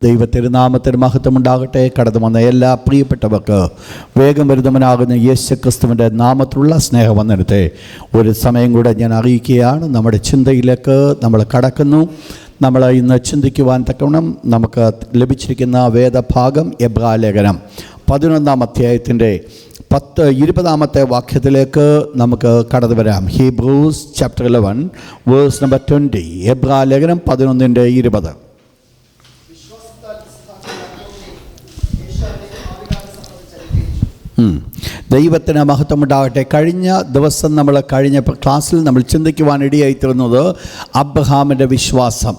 ദൈവത്തിരുനാമത്തിന് മഹത്വമുണ്ടാകട്ടെ. കടന്നു വന്ന എല്ലാ പ്രിയപ്പെട്ടവർക്ക് വേഗം വരുന്നവനാകുന്ന യേശുക്രിസ്തുവിൻ്റെ നാമത്തിലുള്ള സ്നേഹവന്ദനത്തെ ഒരു സമയം കൂടെ ഞാൻ അറിയിക്കുകയാണ്. നമ്മുടെ ചിന്തയിലേക്ക് നമ്മൾ കടക്കുന്നു. നമ്മൾ ഇന്ന് ചിന്തിക്കുവാൻ തക്കവണ്ണം നമുക്ക് ലഭിച്ചിരിക്കുന്ന വേദഭാഗം എബ്രായലേഖനം 11-ാം അധ്യായത്തിൻ്റെ 20-ാമത്തെ വാക്യത്തിലേക്ക് നമുക്ക് കടന്നു വരാം. Hebrews chapter 11 verse number 20. എബ്രായലേഖനം 11:20. ദൈവത്തിന് മഹത്വമുണ്ടാകട്ടെ. കഴിഞ്ഞ ദിവസം കഴിഞ്ഞ ക്ലാസ്സിൽ നമ്മൾ ചിന്തിക്കുവാൻ ഇടയായിത്തീർന്നത് അബ്രഹാമിൻ്റെ വിശ്വാസം.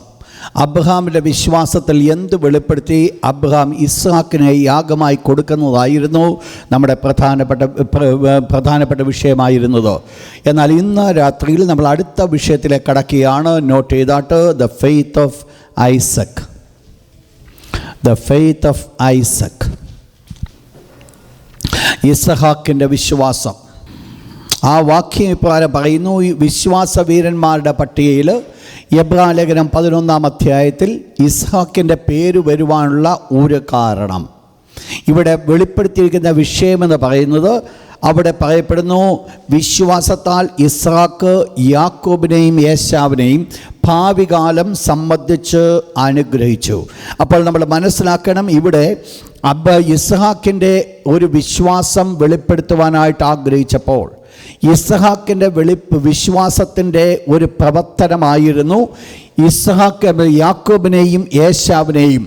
അബ്രഹാമിൻ്റെ വിശ്വാസത്തിൽ എന്ത് വെളിപ്പെടുത്തി? അബ്രഹാം ഇസ്ഹാക്കിനെ യാഗമായി കൊടുക്കുന്നതായിരുന്നു നമ്മുടെ പ്രധാനപ്പെട്ട വിഷയമായിരുന്നത്. എന്നാൽ ഇന്ന് രാത്രിയിൽ നമ്മൾ അടുത്ത വിഷയത്തിലേക്ക് കടക്കുകയാണ്. നോട്ട് ചെയ്താട്ട് the faith of Isaac. The faith of Isaac, ഇസ്ഹാക്കിൻ്റെ വിശ്വാസം. ആ വാക്യം ഇപ്രകാരം പറയുന്നു. ഈ വിശ്വാസവീരന്മാരുടെ പട്ടികയിൽ എബ്രായലേഖനം 11-ാം അധ്യായത്തിൽ ഇസ്ഹാക്കിൻ്റെ പേര് വരുവാനുള്ള ഒരു കാരണം ഇവിടെ വെളിപ്പെടുത്തിയിരിക്കുന്ന വിഷയമെന്ന് പറയുന്നത്, അവിടെ പറയപ്പെടുന്നു, വിശ്വാസത്താൽ ഇസ്ഹാക്ക് യാക്കോബിനെയും ഏശാവിനെയും ഭാവി കാലം സംബന്ധിച്ച് അനുഗ്രഹിച്ചു. അപ്പോൾ നമ്മൾ മനസ്സിലാക്കണം, ഇവിടെ ഇസ്ഹാക്കിൻ്റെ ഒരു വിശ്വാസം വെളിപ്പെടുത്തുവാനായിട്ട് ആഗ്രഹിച്ചപ്പോൾ ഇസ്ഹാക്കിൻ്റെ വിശ്വാസത്തിൻ്റെ ഒരു പ്രവർത്തനമായിരുന്നു ഇസ്ഹാക്ക് യാക്കോബിനെയും ഏശാവിനെയും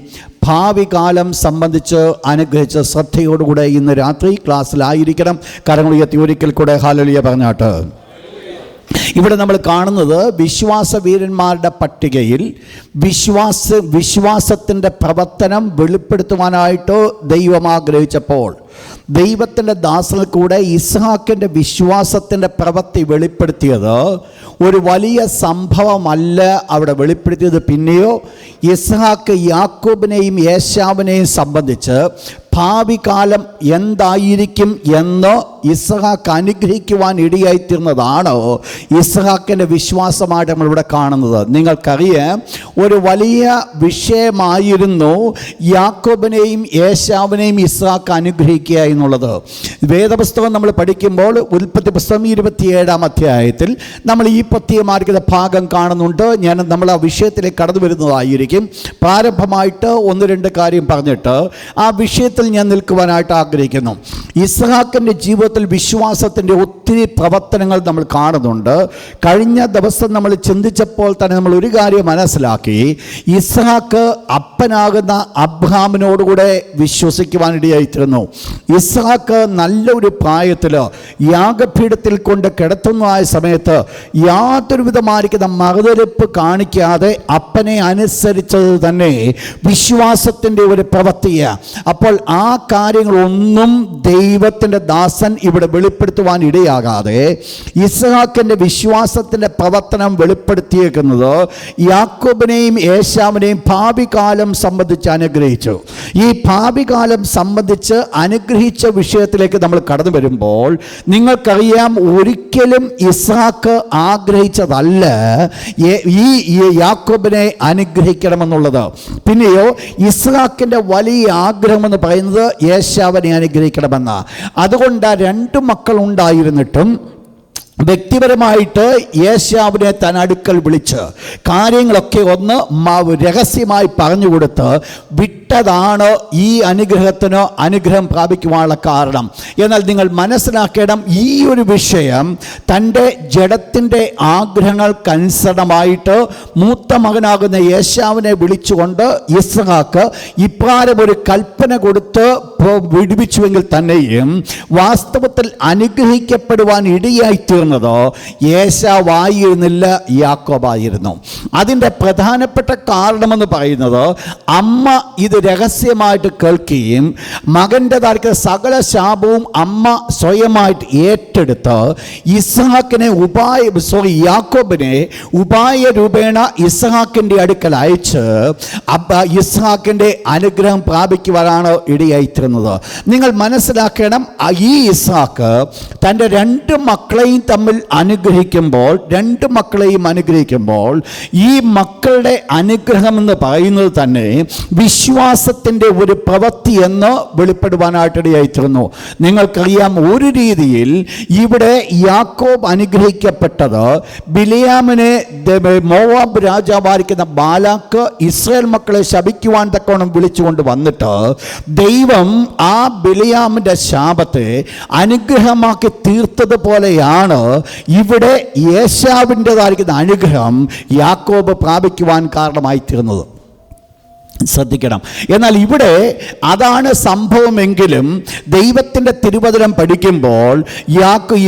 ഭാവി കാലം സംബന്ധിച്ച് അനുഗ്രഹിച്ച ശ്രദ്ധയോടുകൂടെ ഇന്ന് രാത്രി ക്ലാസ്സിലായിരിക്കണം. കരങ്ങൾ ഉയർത്തി ഒരിക്കൽ കൂടെ ഹല്ലേലൂയ പറഞ്ഞാട്ട്. ഇവിടെ നമ്മൾ കാണുന്നത് വിശ്വാസവീരന്മാരുടെ പട്ടികയിൽ വിശ്വാസത്തിൻ്റെ പ്രവർത്തനം വെളിപ്പെടുത്തുവാനായിട്ട് ദൈവം ആഗ്രഹിച്ചപ്പോൾ ദൈവത്തിൻ്റെ ദാസനിൽ കൂടെ ഇസ്ഹാക്കിൻ്റെ വിശ്വാസത്തിൻ്റെ പ്രവൃത്തി വെളിപ്പെടുത്തിയത് ഒരു വലിയ സംഭവമല്ല അവിടെ വെളിപ്പെടുത്തിയത്. പിന്നെയോ ഇസ്ഹാക്ക് യാക്കോബിനെയും ഏശാവിനെയും സംബന്ധിച്ച് ഭാവി കാലം എന്തായിരിക്കും എന്ന് ഇസ്ഹാക്ക് അനുഗ്രഹിക്കുവാൻ ഇടയായിത്തീർന്നതാണ് ഇസ്ഹാക്കിൻ്റെ വിശ്വാസമായിട്ട് നമ്മളിവിടെ കാണുന്നത്. നിങ്ങൾക്കറിയാം, ഒരു വലിയ വിഷയമായിരുന്നു യാക്കോബിനെയും ഏശാവിനെയും ഇസ്ഹാക്ക് അനുഗ്രഹിക്കുക എന്നുള്ളത്. വേദപുസ്തകം നമ്മൾ പഠിക്കുമ്പോൾ ഉൽപ്പത്തി പുസ്തകം 27-ാം അധ്യായത്തിൽ നമ്മൾ ഈ പ്രത്യേകമായിരിക്കുന്ന ഭാഗം കാണുന്നുണ്ട്. നമ്മൾ ആ വിഷയത്തിലേക്ക് കടന്നു വരുന്നതായിരിക്കും. പ്രാരംഭമായിട്ട് 1-2 കാര്യം പറഞ്ഞിട്ട് ആ വിഷയത്തിൽ ഞാൻ നിൽക്കുവാനായിട്ട് ആഗ്രഹിക്കുന്നു. ഇസ്ഹാക്കിൻ്റെ ജീവിതത്തിൽ വിശ്വാസത്തിൻ്റെ ഒത്തിരി പ്രവർത്തനങ്ങൾ നമ്മൾ കാണുന്നുണ്ട്. കഴിഞ്ഞ ദിവസം നമ്മൾ ചിന്തിച്ചപ്പോൾ തന്നെ നമ്മൾ ഒരു കാര്യം മനസ്സിലാക്കി. ഇസ്ഹാക്ക് അപ്പനാകുന്ന അബ്രഹാമിനോടുകൂടെ വിശ്വസിക്കുവാനിടയായിത്തീർന്നു. ഇസ്ഹാക്ക് നല്ലൊരു പ്രായത്തിൽ യാഗപീഠത്തിൽ കൊണ്ട് കിടത്തുന്നതായ സമയത്ത് യാതൊരു വിധമായിരിക്കുന്ന മറുതലിപ്പ് കാണിക്കാതെ അപ്പനെ അനുസരിച്ചത് തന്നെ വിശ്വാസത്തിൻ്റെ ഒരു പ്രവൃത്തിയാണ്. അപ്പോൾ ആ കാര്യങ്ങളൊന്നും ദൈവത്തിൻ്റെ ദാസൻ ഇവിടെ വെളിപ്പെടുത്തുവാൻ ഇടയാകാതെ ഇസ്ഹാക്കിൻ്റെ വിശ്വാസത്തിൻ്റെ പ്രവർത്തനം വെളിപ്പെടുത്തിയേക്കുന്നത് യാക്കോബിനെയും ഏശാവിനെയും ഭാവി കാലം സംബന്ധിച്ച് അനുഗ്രഹിച്ചു. ഈ ഭാവി കാലം സംബന്ധിച്ച് അനുഗ്രഹിച്ച വിഷയത്തിലേക്ക് നമ്മൾ കടന്നു വരുമ്പോൾ നിങ്ങൾക്കറിയാം, ഒരിക്കലും ഇസ്ഹാക്ക് ആഗ്രഹിച്ചതല്ല ഈ യാക്കോബിനെ അനുഗ്രഹിക്കണമെന്നുള്ളത്. പിന്നെയോ ഇസ്ഹാക്കിൻ്റെ വലിയ ആഗ്രഹമെന്ന് പറയുന്നത് ഏശാവിനെ അനുഗ്രഹിക്കണമെന്ന. അതുകൊണ്ട് 2 മക്കൾ ഉണ്ടായിരുന്നിട്ടും വ്യക്തിപരമായിട്ട് ഏശാവിനെ താൻ അടുക്കൽ വിളിച്ച് കാര്യങ്ങളൊക്കെ ഒന്ന് രഹസ്യമായി പറഞ്ഞു കൊടുത്ത് വിട്ടതാണ് ഈ അനുഗ്രഹം പ്രാപിക്കുവാനുള്ള കാരണം. എന്നാൽ നിങ്ങൾ മനസ്സിലാക്കണം, ഈ ഒരു വിഷയം തൻ്റെ ജഡത്തിൻ്റെ ആഗ്രഹങ്ങൾക്കനുസരണമായിട്ട് മൂത്ത മകനാകുന്ന ഏശാവിനെ വിളിച്ചുകൊണ്ട് ഇസ്ഹാക്ക് ഇപ്രകാരം ഒരു കൽപ്പന കൊടുത്ത് വിടുവിച്ചുവെങ്കിൽ തന്നെയും വാസ്തവത്തിൽ അനുഗ്രഹിക്കപ്പെടുവാൻ ഇടയായിത്തീർന്നു ഏശാവായിരുന്നില്ല, യാക്കോബായിരുന്നു. അതിൻ്റെ പ്രധാനപ്പെട്ട കാരണമെന്ന് പറയുന്നത്, അമ്മ ഇത് രഹസ്യമായിട്ട് കേൾക്കുകയും മകൻ്റെതായിരിക്കുന്ന സകല ശാപവും അമ്മ സ്വയമായിട്ട് ഏറ്റെടുത്ത് ഇസ്ഹാക്കിനെ യാക്കോബിനെ ഉപായ രൂപേണ ഇസ്ഹാക്കിൻ്റെ അടുക്കൽ അയച്ച് ഇസ്ഹാക്കിൻ്റെ അനുഗ്രഹം പ്രാപിക്കുവാനാണ് ഇടയായിത്തീർന്നത്. തീർന്നത്. നിങ്ങൾ മനസ്സിലാക്കണം, ഈ ഇസ്ഹാക്ക് തൻ്റെ രണ്ട് മക്കളെയും അനുഗ്രഹിക്കുമ്പോൾ ഈ മക്കളുടെ അനുഗ്രഹം എന്ന് പറയുന്നത് തന്നെ വിശ്വാസത്തിൻ്റെ ഒരു പ്രവൃത്തി എന്ന് വെളിപ്പെടുവാനായിട്ടിടയായിത്തീർന്നു. നിങ്ങൾക്കറിയാം, ഒരു രീതിയിൽ ഇവിടെ യാക്കോബ് അനുഗ്രഹിക്കപ്പെട്ടത് ബിലെയാമിനെ മോവാബ് രാജാവായിരിക്കുന്ന ബാലാക്ക് ഇസ്രായേൽ മക്കളെ ശപിക്കുവാൻ തക്കവണ്ണം വിളിച്ചുകൊണ്ട് വന്നിട്ട് ദൈവം ആ ബിലെയാമിൻ്റെ ശാപത്തെ അനുഗ്രഹമാക്കി തീർത്തതുപോലെയാണ് ഇവിടെ ഏശാവിൻ്റെതായിരിക്കുന്ന അനുഗ്രഹം യാക്കോബ് പ്രാപിക്കുവാൻ കാരണമായി തീർന്നത്. ശ്രദ്ധിക്കണം. എന്നാൽ ഇവിടെ അതാണ് സംഭവമെങ്കിലും ദൈവത്തിൻ്റെ തിരുവചനം പഠിക്കുമ്പോൾ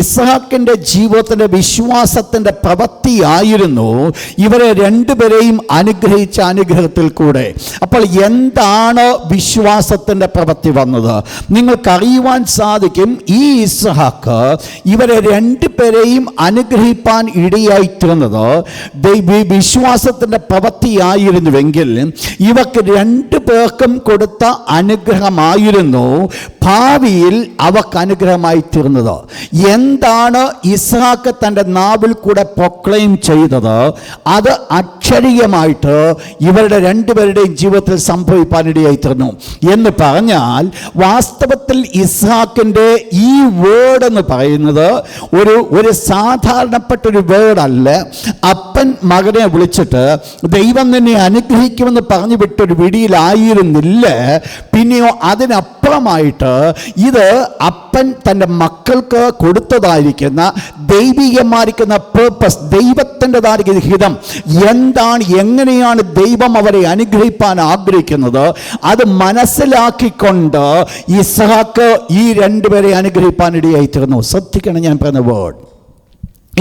ഇസ്ഹാക്കിൻ്റെ ജീവിതത്തിൻ്റെ വിശ്വാസത്തിൻ്റെ പ്രവൃത്തിയായിരുന്നു ഇവരെ രണ്ടുപേരെയും അനുഗ്രഹിച്ച അനുഗ്രഹത്തിൽ കൂടെ. അപ്പോൾ എന്താണ് വിശ്വാസത്തിൻ്റെ പ്രവൃത്തി വന്നത്? നിങ്ങൾക്കറിയുവാൻ സാധിക്കും, ഈ ഇസ്ഹാക്ക് ഇവരെ രണ്ടുപേരെയും അനുഗ്രഹിപ്പാൻ ഇടയായിത്തീർന്നത് വിശ്വാസത്തിൻ്റെ പ്രവൃത്തിയായിരുന്നുവെങ്കിൽ ഇവർക്ക് രണ്ടു പേർക്കും കൊടുത്ത അനുഗ്രഹമായിരുന്നു ഭാവിയിൽ അവർക്ക് അനുഗ്രഹമായി തീർന്നത്. എന്താണ് ഇസ്ഹാക്ക് തൻ്റെ നാവിൽ കൂടെ പ്രൊക്ലെയിം ചെയ്തത്? അത് അക്ഷരീയമായിട്ട് ഇവരുടെ രണ്ടുപേരുടെയും ജീവിതത്തിൽ സംഭവിക്കാനിടയായി തീർന്നു എന്ന് പറഞ്ഞാൽ, വാസ്തവത്തിൽ ഇസ്ഹാക്കിൻ്റെ ഈ വേർഡ് എന്ന് പറയുന്നത് ഒരു സാധാരണപ്പെട്ടൊരു വേർഡല്ല. അപ്പൻ മകനെ വിളിച്ചിട്ട് ദൈവം നിന്നെ അനുഗ്രഹിക്കുമെന്ന് പറഞ്ഞു വിട്ടൊരു വിടിയിലായിരുന്നില്ല. പിന്നെയോ അതിനപ്പുറമായിട്ട് ഇത് അപ്പൻ തൻ്റെ മക്കൾക്ക് കൊടുത്തതായിരിക്കുന്ന ദൈവികമായിരിക്കുന്ന പേർപ്പസ്, ദൈവത്തിൻ്റെതായിരിക്കുന്ന ഹിതം എന്താണ്, എങ്ങനെയാണ് ദൈവം അവരെ അനുഗ്രഹിപ്പാൻ ആഗ്രഹിക്കുന്നത്, അത് മനസ്സിലാക്കിക്കൊണ്ട് ഇസ്ഹാക്ക് ഈ രണ്ടുപേരെ അനുഗ്രഹിപ്പാൻ ഇടയായിത്തീർന്നു. ശ്രദ്ധിക്കണം ഞാൻ പറയുന്ന വേർഡ്.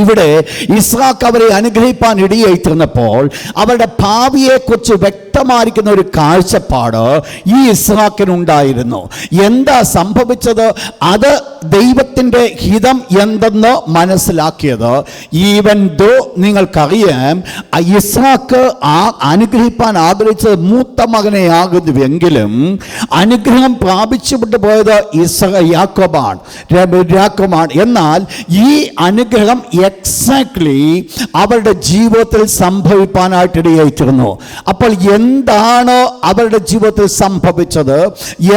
ഇവിടെ ഇസ്ഹാക്ക് അവരെ അനുഗ്രഹിപ്പാൻ ഇടയായിത്തീർന്നപ്പോൾ അവരുടെ ഭാവിയെക്കുറിച്ച് വ്യക്തമായിരിക്കുന്ന ഒരു കാഴ്ചപ്പാട് ഈ ഇസ്ഹാക്കിനുണ്ടായിരുന്നു. എന്താ സംഭവിച്ചത്? അത് ദൈവത്തിൻ്റെ ഹിതം എന്തെന്ന് മനസ്സിലാക്കിയത്. ഈവൻ ദോ നിങ്ങൾക്കറിയാം, ഇസ്ഹാക്ക് അനുഗ്രഹിപ്പാൻ ആഗ്രഹിച്ചത് മൂത്ത മകനെ ആകുന്നുവെങ്കിലും അനുഗ്രഹം പ്രാപിച്ചുവിട്ട് പോയത് യാക്കോബാണ്. എന്നാൽ ഈ അനുഗ്രഹം എക്സാക്ട്ലി അവരുടെ ജീവിതത്തിൽ സംഭവിക്കാനായിട്ടിടയായിത്തീർന്നു. അപ്പോൾ എന്താണ് അവരുടെ ജീവിതത്തിൽ സംഭവിച്ചത്?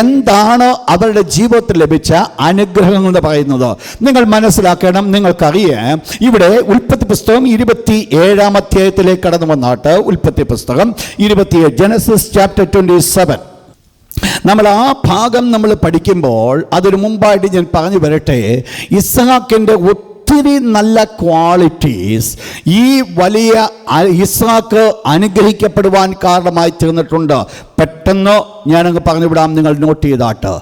എന്താണ് അവരുടെ ജീവിതത്തിൽ ലഭിച്ച അനുഗ്രഹം എന്ന് പറയുന്നത്? നിങ്ങൾ മനസ്സിലാക്കണം. നിങ്ങൾക്കറിയാം, ഇവിടെ ഉൽപ്പത്തി പുസ്തകം 27-ാം അധ്യായത്തിലേക്ക് കടന്നു വന്നാട്ട് ഉൽപ്പത്തി പുസ്തകം 27, ജനസിസ് ചാപ്റ്റർ 27, നമ്മൾ ആ ഭാഗം നമ്മൾ പഠിക്കുമ്പോൾ അതിനു മുമ്പായിട്ട് ഞാൻ പറഞ്ഞു വരട്ടെ, ഇസ്ഹാക്കിൻ്റെ ഒത്തിരി നല്ല ക്വാളിറ്റീസ് ഈ വലിയ ഇസ്ഹാക്ക് അനുഗ്രഹിക്കപ്പെടുവാൻ കാരണമായി തീർന്നിട്ടുണ്ട്. പെട്ടെന്ന് ഞാനങ്ങ് പറഞ്ഞു വിടാം, നിങ്ങൾ നോട്ട് ചെയ്താട്ട്.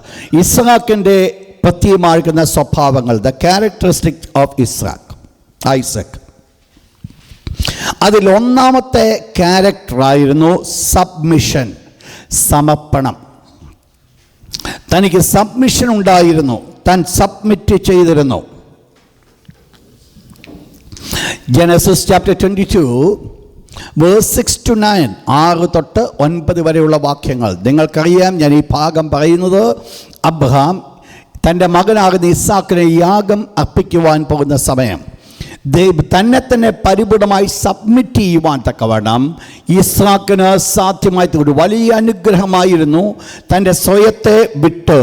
ഇസ്ഹാക്കിൻ്റെ പ്രത്യേകമായിരിക്കുന്ന സ്വഭാവങ്ങൾ, ദ ക്യാരക്ടറിസ്റ്റിക്സ് ഓഫ് ഐസക്. അതിൽ ഒന്നാമത്തെ ക്യാരക്ടറായിരുന്നു സബ്മിഷൻ, സമർപ്പണം. തനിക്ക് സബ്മിഷൻ ഉണ്ടായിരുന്നു, താൻ സബ്മിറ്റ് ചെയ്തിരുന്നു. ജനസിസ് ചാപ്റ്റർ 22 വേഴ്സ് 6 to 9, 6 തൊട്ട് 9 വരെയുള്ള വാക്യങ്ങൾ. നിങ്ങൾക്കറിയാം, ഞാൻ ഈ ഭാഗം പറയുന്നത് അബ്രഹാം തൻ്റെ മകനാകുന്ന ഇസ്ഹാക്കിനെ യാഗം അർപ്പിക്കുവാൻ പോകുന്ന സമയം തന്നെ പരിപൂർണമായി സബ്മിറ്റ് ചെയ്യുവാൻ തക്കവണ്ണം ഇസ്ഹാക്കിന് സാധ്യമായിട്ട് ഒരു വലിയ അനുഗ്രഹമായിരുന്നു. തൻ്റെ സ്വയത്തെ വിട്ട്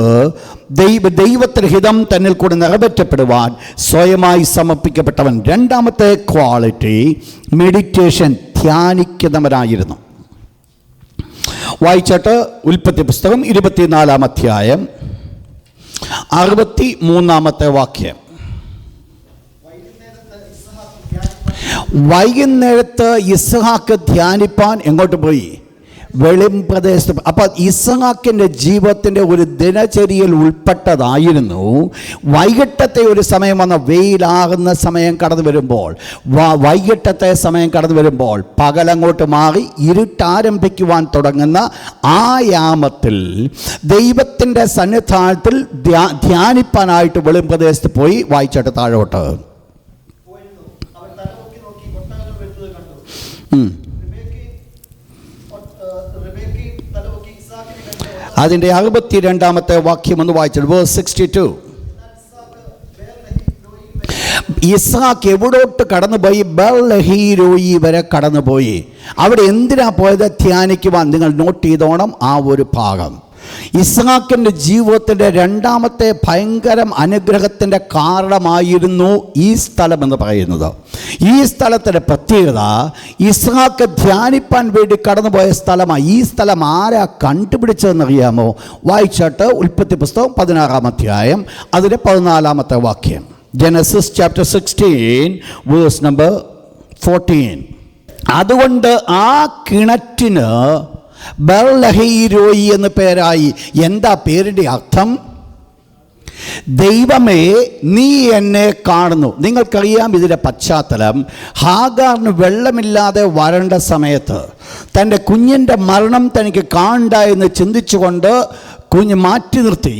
ദൈവത്തിൻ്റെ ഹിതം തന്നിൽ കൂടെ നിറവേറ്റപ്പെടുവാൻ സ്വയമായി സമർപ്പിക്കപ്പെട്ടവൻ. രണ്ടാമത്തെ ക്വാളിറ്റി മെഡിറ്റേഷൻ, ധ്യാനിക്കുന്നവനായിരുന്നു. വായിച്ചിട്ട് ഉൽപ്പത്തി പുസ്തകം 24-ാം അധ്യായം 63-ാമത്തെ വാക്യം. വൈകുന്നേരത്ത് ഇസ്ഹാക്ക് ധ്യാനിപ്പാൻ എങ്ങോട്ട് പോയി? വെളിംപ്രദേശത്ത്. അപ്പോൾ ഇസ്ഹാക്കിൻ്റെ ജീവിതത്തിൻ്റെ ഒരു ദിനചര്യയിൽ ഉൾപ്പെട്ടതായിരുന്നു വൈകിട്ടത്തെ ഒരു സമയം വന്ന വെയിലാകുന്ന സമയം കടന്നു വരുമ്പോൾ, വൈകിട്ടത്തെ സമയം കടന്നു വരുമ്പോൾ പകലങ്ങോട്ട് മാറി ഇരുട്ടാരംഭിക്കുവാൻ തുടങ്ങുന്ന ആ യാമത്തിൽ ദൈവത്തിൻ്റെ സന്നിധാനത്തിൽ ധ്യാനിപ്പാനായിട്ട് വെളിംപ്രദേശത്ത് പോയി. വായിച്ചിട്ട് താഴോട്ട്. അതിൻ്റെ 62-ാമത്തെ വാക്യം ഒന്ന് വായിച്ചത്, വേഴ്സ് 62. ഇസ്ഹാക്ക് എവിടോട്ട് കടന്നുപോയി? ബർലഹീരോയി വരെ കടന്നുപോയി. അവിടെ എന്തിനാ പോയത്? ധ്യാനിക്കുവാൻ. നിങ്ങൾ നോട്ട് ചെയ്തോണം ആ ഒരു ഭാഗം. ഇസ്ഹാക്കിൻ്റെ ജീവിതത്തിൻ്റെ രണ്ടാമത്തെ ഭയങ്കര അനുഗ്രഹത്തിൻ്റെ കാരണമായിരുന്നു ഈ സ്ഥലം എന്ന് പറയുന്നത്. ഈ സ്ഥലത്തിൻ്റെ പ്രത്യേകത, ഇസ്ഹാക്ക് ധ്യാനിപ്പാൻ വേണ്ടി കടന്നുപോയ സ്ഥലമാണ്. ഈ സ്ഥലം ആരാ കണ്ടുപിടിച്ചതെന്നറിയാമോ? വായിച്ചാട്ട് ഉൽപ്പത്തി പുസ്തകം 16-ാം അധ്യായം അതിൻ്റെ 14-ാമത്തെ വാക്യം. Genesis chapter 16 verse number 14. അതുകൊണ്ട് ആ കിണറ്റിന് ബർലഹീരോയി എന്ന് പേരായി. എന്താ പേരിൻ്റെ അർത്ഥം? ദൈവമേ, നീ എന്നെ കാണുന്നു. നിങ്ങൾക്കറിയാം ഇതിൻ്റെ പശ്ചാത്തലം. ഹാഗാറിന് വെള്ളമില്ലാതെ വരേണ്ട സമയത്ത് തൻ്റെ കുഞ്ഞിൻ്റെ മരണം തനിക്ക് കാണണ്ട എന്ന് ചിന്തിച്ചുകൊണ്ട് കുഞ്ഞ് മാറ്റി നിർത്തി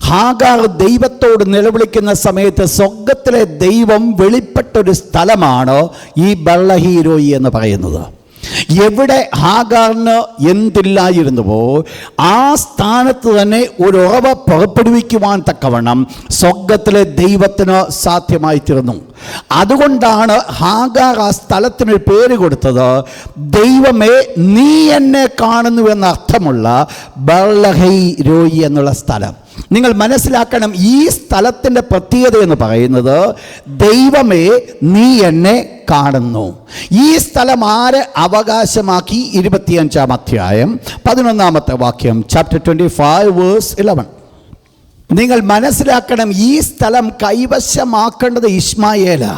ഹാഗാർ ദൈവത്തോട് നിലവിളിക്കുന്ന സമയത്ത് സ്വർഗത്തിലെ ദൈവം വെളിപ്പെട്ടൊരു സ്ഥലമാണ് ഈ ബർലഹീരോയി എന്ന് പറയുന്നത്. എവിടെ ഹാഗാറിന് എന്തില്ലായിരുന്നുവോ ആ സ്ഥാനത്ത് തന്നെ ഒരു ഉറവ പുറപ്പെടുവിക്കുവാൻ തക്കവണ്ണം സ്വർഗത്തിലെ ദൈവത്തിന് സാധ്യമായി തീർന്നു. അതുകൊണ്ടാണ് ഹാഗാർ ആ സ്ഥലത്തിനൊരു പേര് കൊടുത്തത്, ദൈവമേ നീ എന്നെ കാണുന്നു എന്ന അർത്ഥമുള്ള ബർലഹീരോയി എന്നുള്ള സ്ഥലം. നിങ്ങൾ മനസ്സിലാക്കണം, ഈ സ്ഥലത്തിൻ്റെ പ്രത്യേകത എന്ന് പറയുന്നത് ദൈവമേ നീ എന്നെ കാണുന്നു. ഈ സ്ഥലം ആര് അവകാശമാക്കി? 25-ാം അധ്യായം 11-ാമത്തെ വാക്യം, ചാപ്റ്റർ 25 വേഴ്സ് 11. നിങ്ങൾ മനസ്സിലാക്കണം, ഈ സ്ഥലം കൈവശമാക്കേണ്ടത് ഇശ്മായേലാ.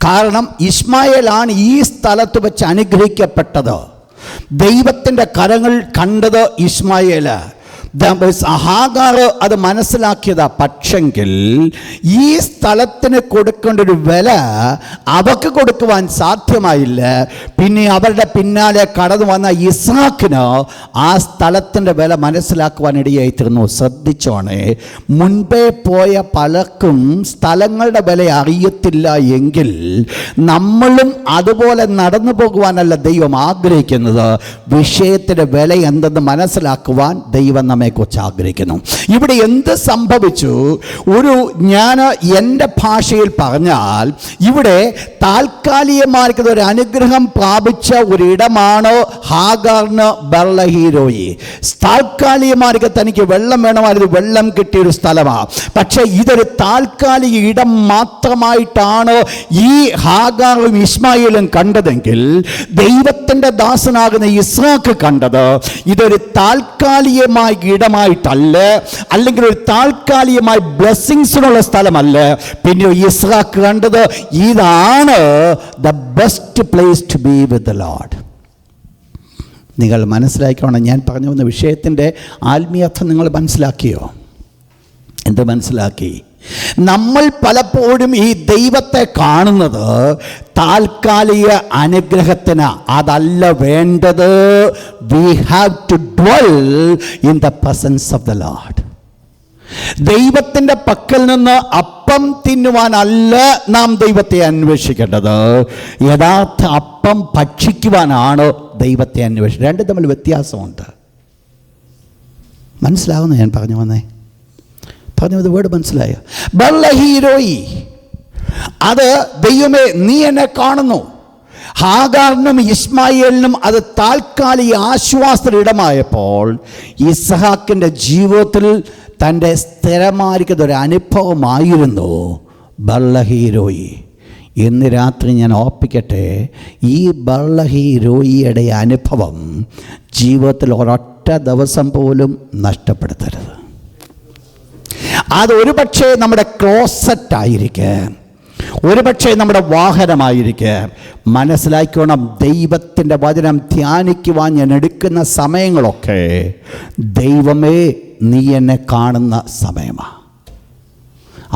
കാരണം ഇശ്മായേലാണ് ഈ സ്ഥലത്ത് വെച്ച് അനുഗ്രഹിക്കപ്പെട്ടത്. ദൈവത്തിൻ്റെ കരങ്ങൾ കണ്ടത് ഇശ്മായേലാ. ഹാഗാർ അത് മനസ്സിലാക്കിയതാ. പക്ഷെങ്കിൽ ഈ സ്ഥലത്തിന് കൊടുക്കേണ്ട ഒരു വില അവർക്ക് കൊടുക്കുവാൻ സാധ്യമായില്ല. പിന്നെ അവരുടെ പിന്നാലെ കടന്നു വന്ന ഇസ്ഹാക്കിന് ആ സ്ഥലത്തിൻ്റെ വില മനസ്സിലാക്കുവാൻ ഇടയായിത്തീർന്നു. ശ്രദ്ധിച്ചോണേ, മുൻപേ പോയ പലർക്കും സ്ഥലങ്ങളുടെ വില അറിയത്തില്ല എങ്കിൽ നമ്മളും അതുപോലെ നടന്നു പോകുവാനല്ല ദൈവം ആഗ്രഹിക്കുന്നത്. വിഷയത്തിൻ്റെ വില എന്തെന്ന് മനസ്സിലാക്കുവാൻ ദൈവം നമ്മെ കുറിച്ച് ആഗ്രഹിക്കുന്നു. ഇവിടെ എന്ത് സംഭവിച്ചു? ഞാൻ എൻ്റെ ഭാഷയിൽ പറഞ്ഞാൽ ഇവിടെ താൽക്കാലികമായിരിക്കുന്ന ഒരു അനുഗ്രഹം പ്രാപിച്ച ഒരിടമാണ് ഹാഗാറിന് ബർലഹീരോയി. താൽക്കാലികമായിരിക്കും തനിക്ക് വെള്ളം വേണമായിരുന്നു, വെള്ളം കിട്ടിയൊരു സ്ഥലമാണ്. പക്ഷേ ഇതൊരു താൽക്കാലിക ഇടം മാത്രമായിട്ടാണ് ഈ ഹാഗാറും ഇസ്മായേലും കണ്ടതെങ്കിൽ ദൈവത്തിൻ്റെ ദാസനാകുന്ന ഇസ്ഹാക്ക് കണ്ടത് ഇതൊരു താൽക്കാലികമായി ഇടമായിട്ടല്ല, അല്ലെങ്കിൽ ഒരു താൽക്കാലികമായി ബ്ലെസ്സിങ്സിനുള്ള സ്ഥലമല്ല. പിന്നെ ഇസ്ഹാക്ക് കണ്ടത് ഇതാണ് the best place to be with the Lord. നിങ്ങൾ മനസ്സിലാക്കണം, ഞാൻ പറഞ്ഞു വന്ന വിഷയത്തിൻ്റെ ആത്മീയർത്ഥം നിങ്ങൾ മനസ്സിലാക്കിയോ? എന്ത് മനസ്സിലാക്കി? നമ്മൾ പലപ്പോഴും ഈ ദൈവത്തെ കാണുന്നത് താൽക്കാലിക അനുഗ്രഹത്തിന്. അതല്ല വേണ്ടത്. We have to dwell in the presence of the Lord. ദൈവത്തിൻ്റെ പക്കൽ നിന്ന് അപ്പം തിന്നുവാനല്ല നാം ദൈവത്തെ അന്വേഷിക്കേണ്ടത്. യഥാർത്ഥ അപ്പം ഭക്ഷിക്കുവാനാണ് ദൈവത്തെ അന്വേഷിക്കുന്നത്. രണ്ടും തമ്മിൽ വ്യത്യാസമുണ്ട്. മനസ്സിലാവുന്ന ഞാൻ പറഞ്ഞു വന്നേ? പറഞ്ഞത് വേർഡ് മനസ്സിലായോ? ബർലഹീരോയി, അത് ദൈവമേ നീ എന്നെ കാണുന്നു. ഹാഗാറിനും ഇസ്മായേലിനും അത് താൽക്കാലിക ആശ്വാസത്തിനിടമായപ്പോൾ ഇസ്ഹാക്കിൻ്റെ ജീവിതത്തിൽ തൻ്റെ സ്ഥിരമായിരിക്കുന്ന ഒരു അനുഭവമായിരുന്നു ബർലഹീരോയി. ഇന്ന് രാത്രി ഞാൻ ഓർപ്പിക്കട്ടെ, ഈ ബർലഹീരോയിയുടെ അനുഭവം ജീവിതത്തിൽ ഒരൊറ്റ ദിവസം പോലും നഷ്ടപ്പെടുത്തരുത്. അതൊരു പക്ഷേ നമ്മുടെ ക്ലോസറ്റായിരിക്കാം, ഒരു പക്ഷേ നമ്മുടെ വാഹനമായിരിക്കാം. മനസ്സിലാക്കണം, ദൈവത്തിൻ്റെ വചനം ധ്യാനിക്കുവാൻ ഞാൻ എടുക്കുന്ന സമയങ്ങളൊക്കെ ദൈവമേ നീ എന്നെ കാണുന്ന സമയമാണ്.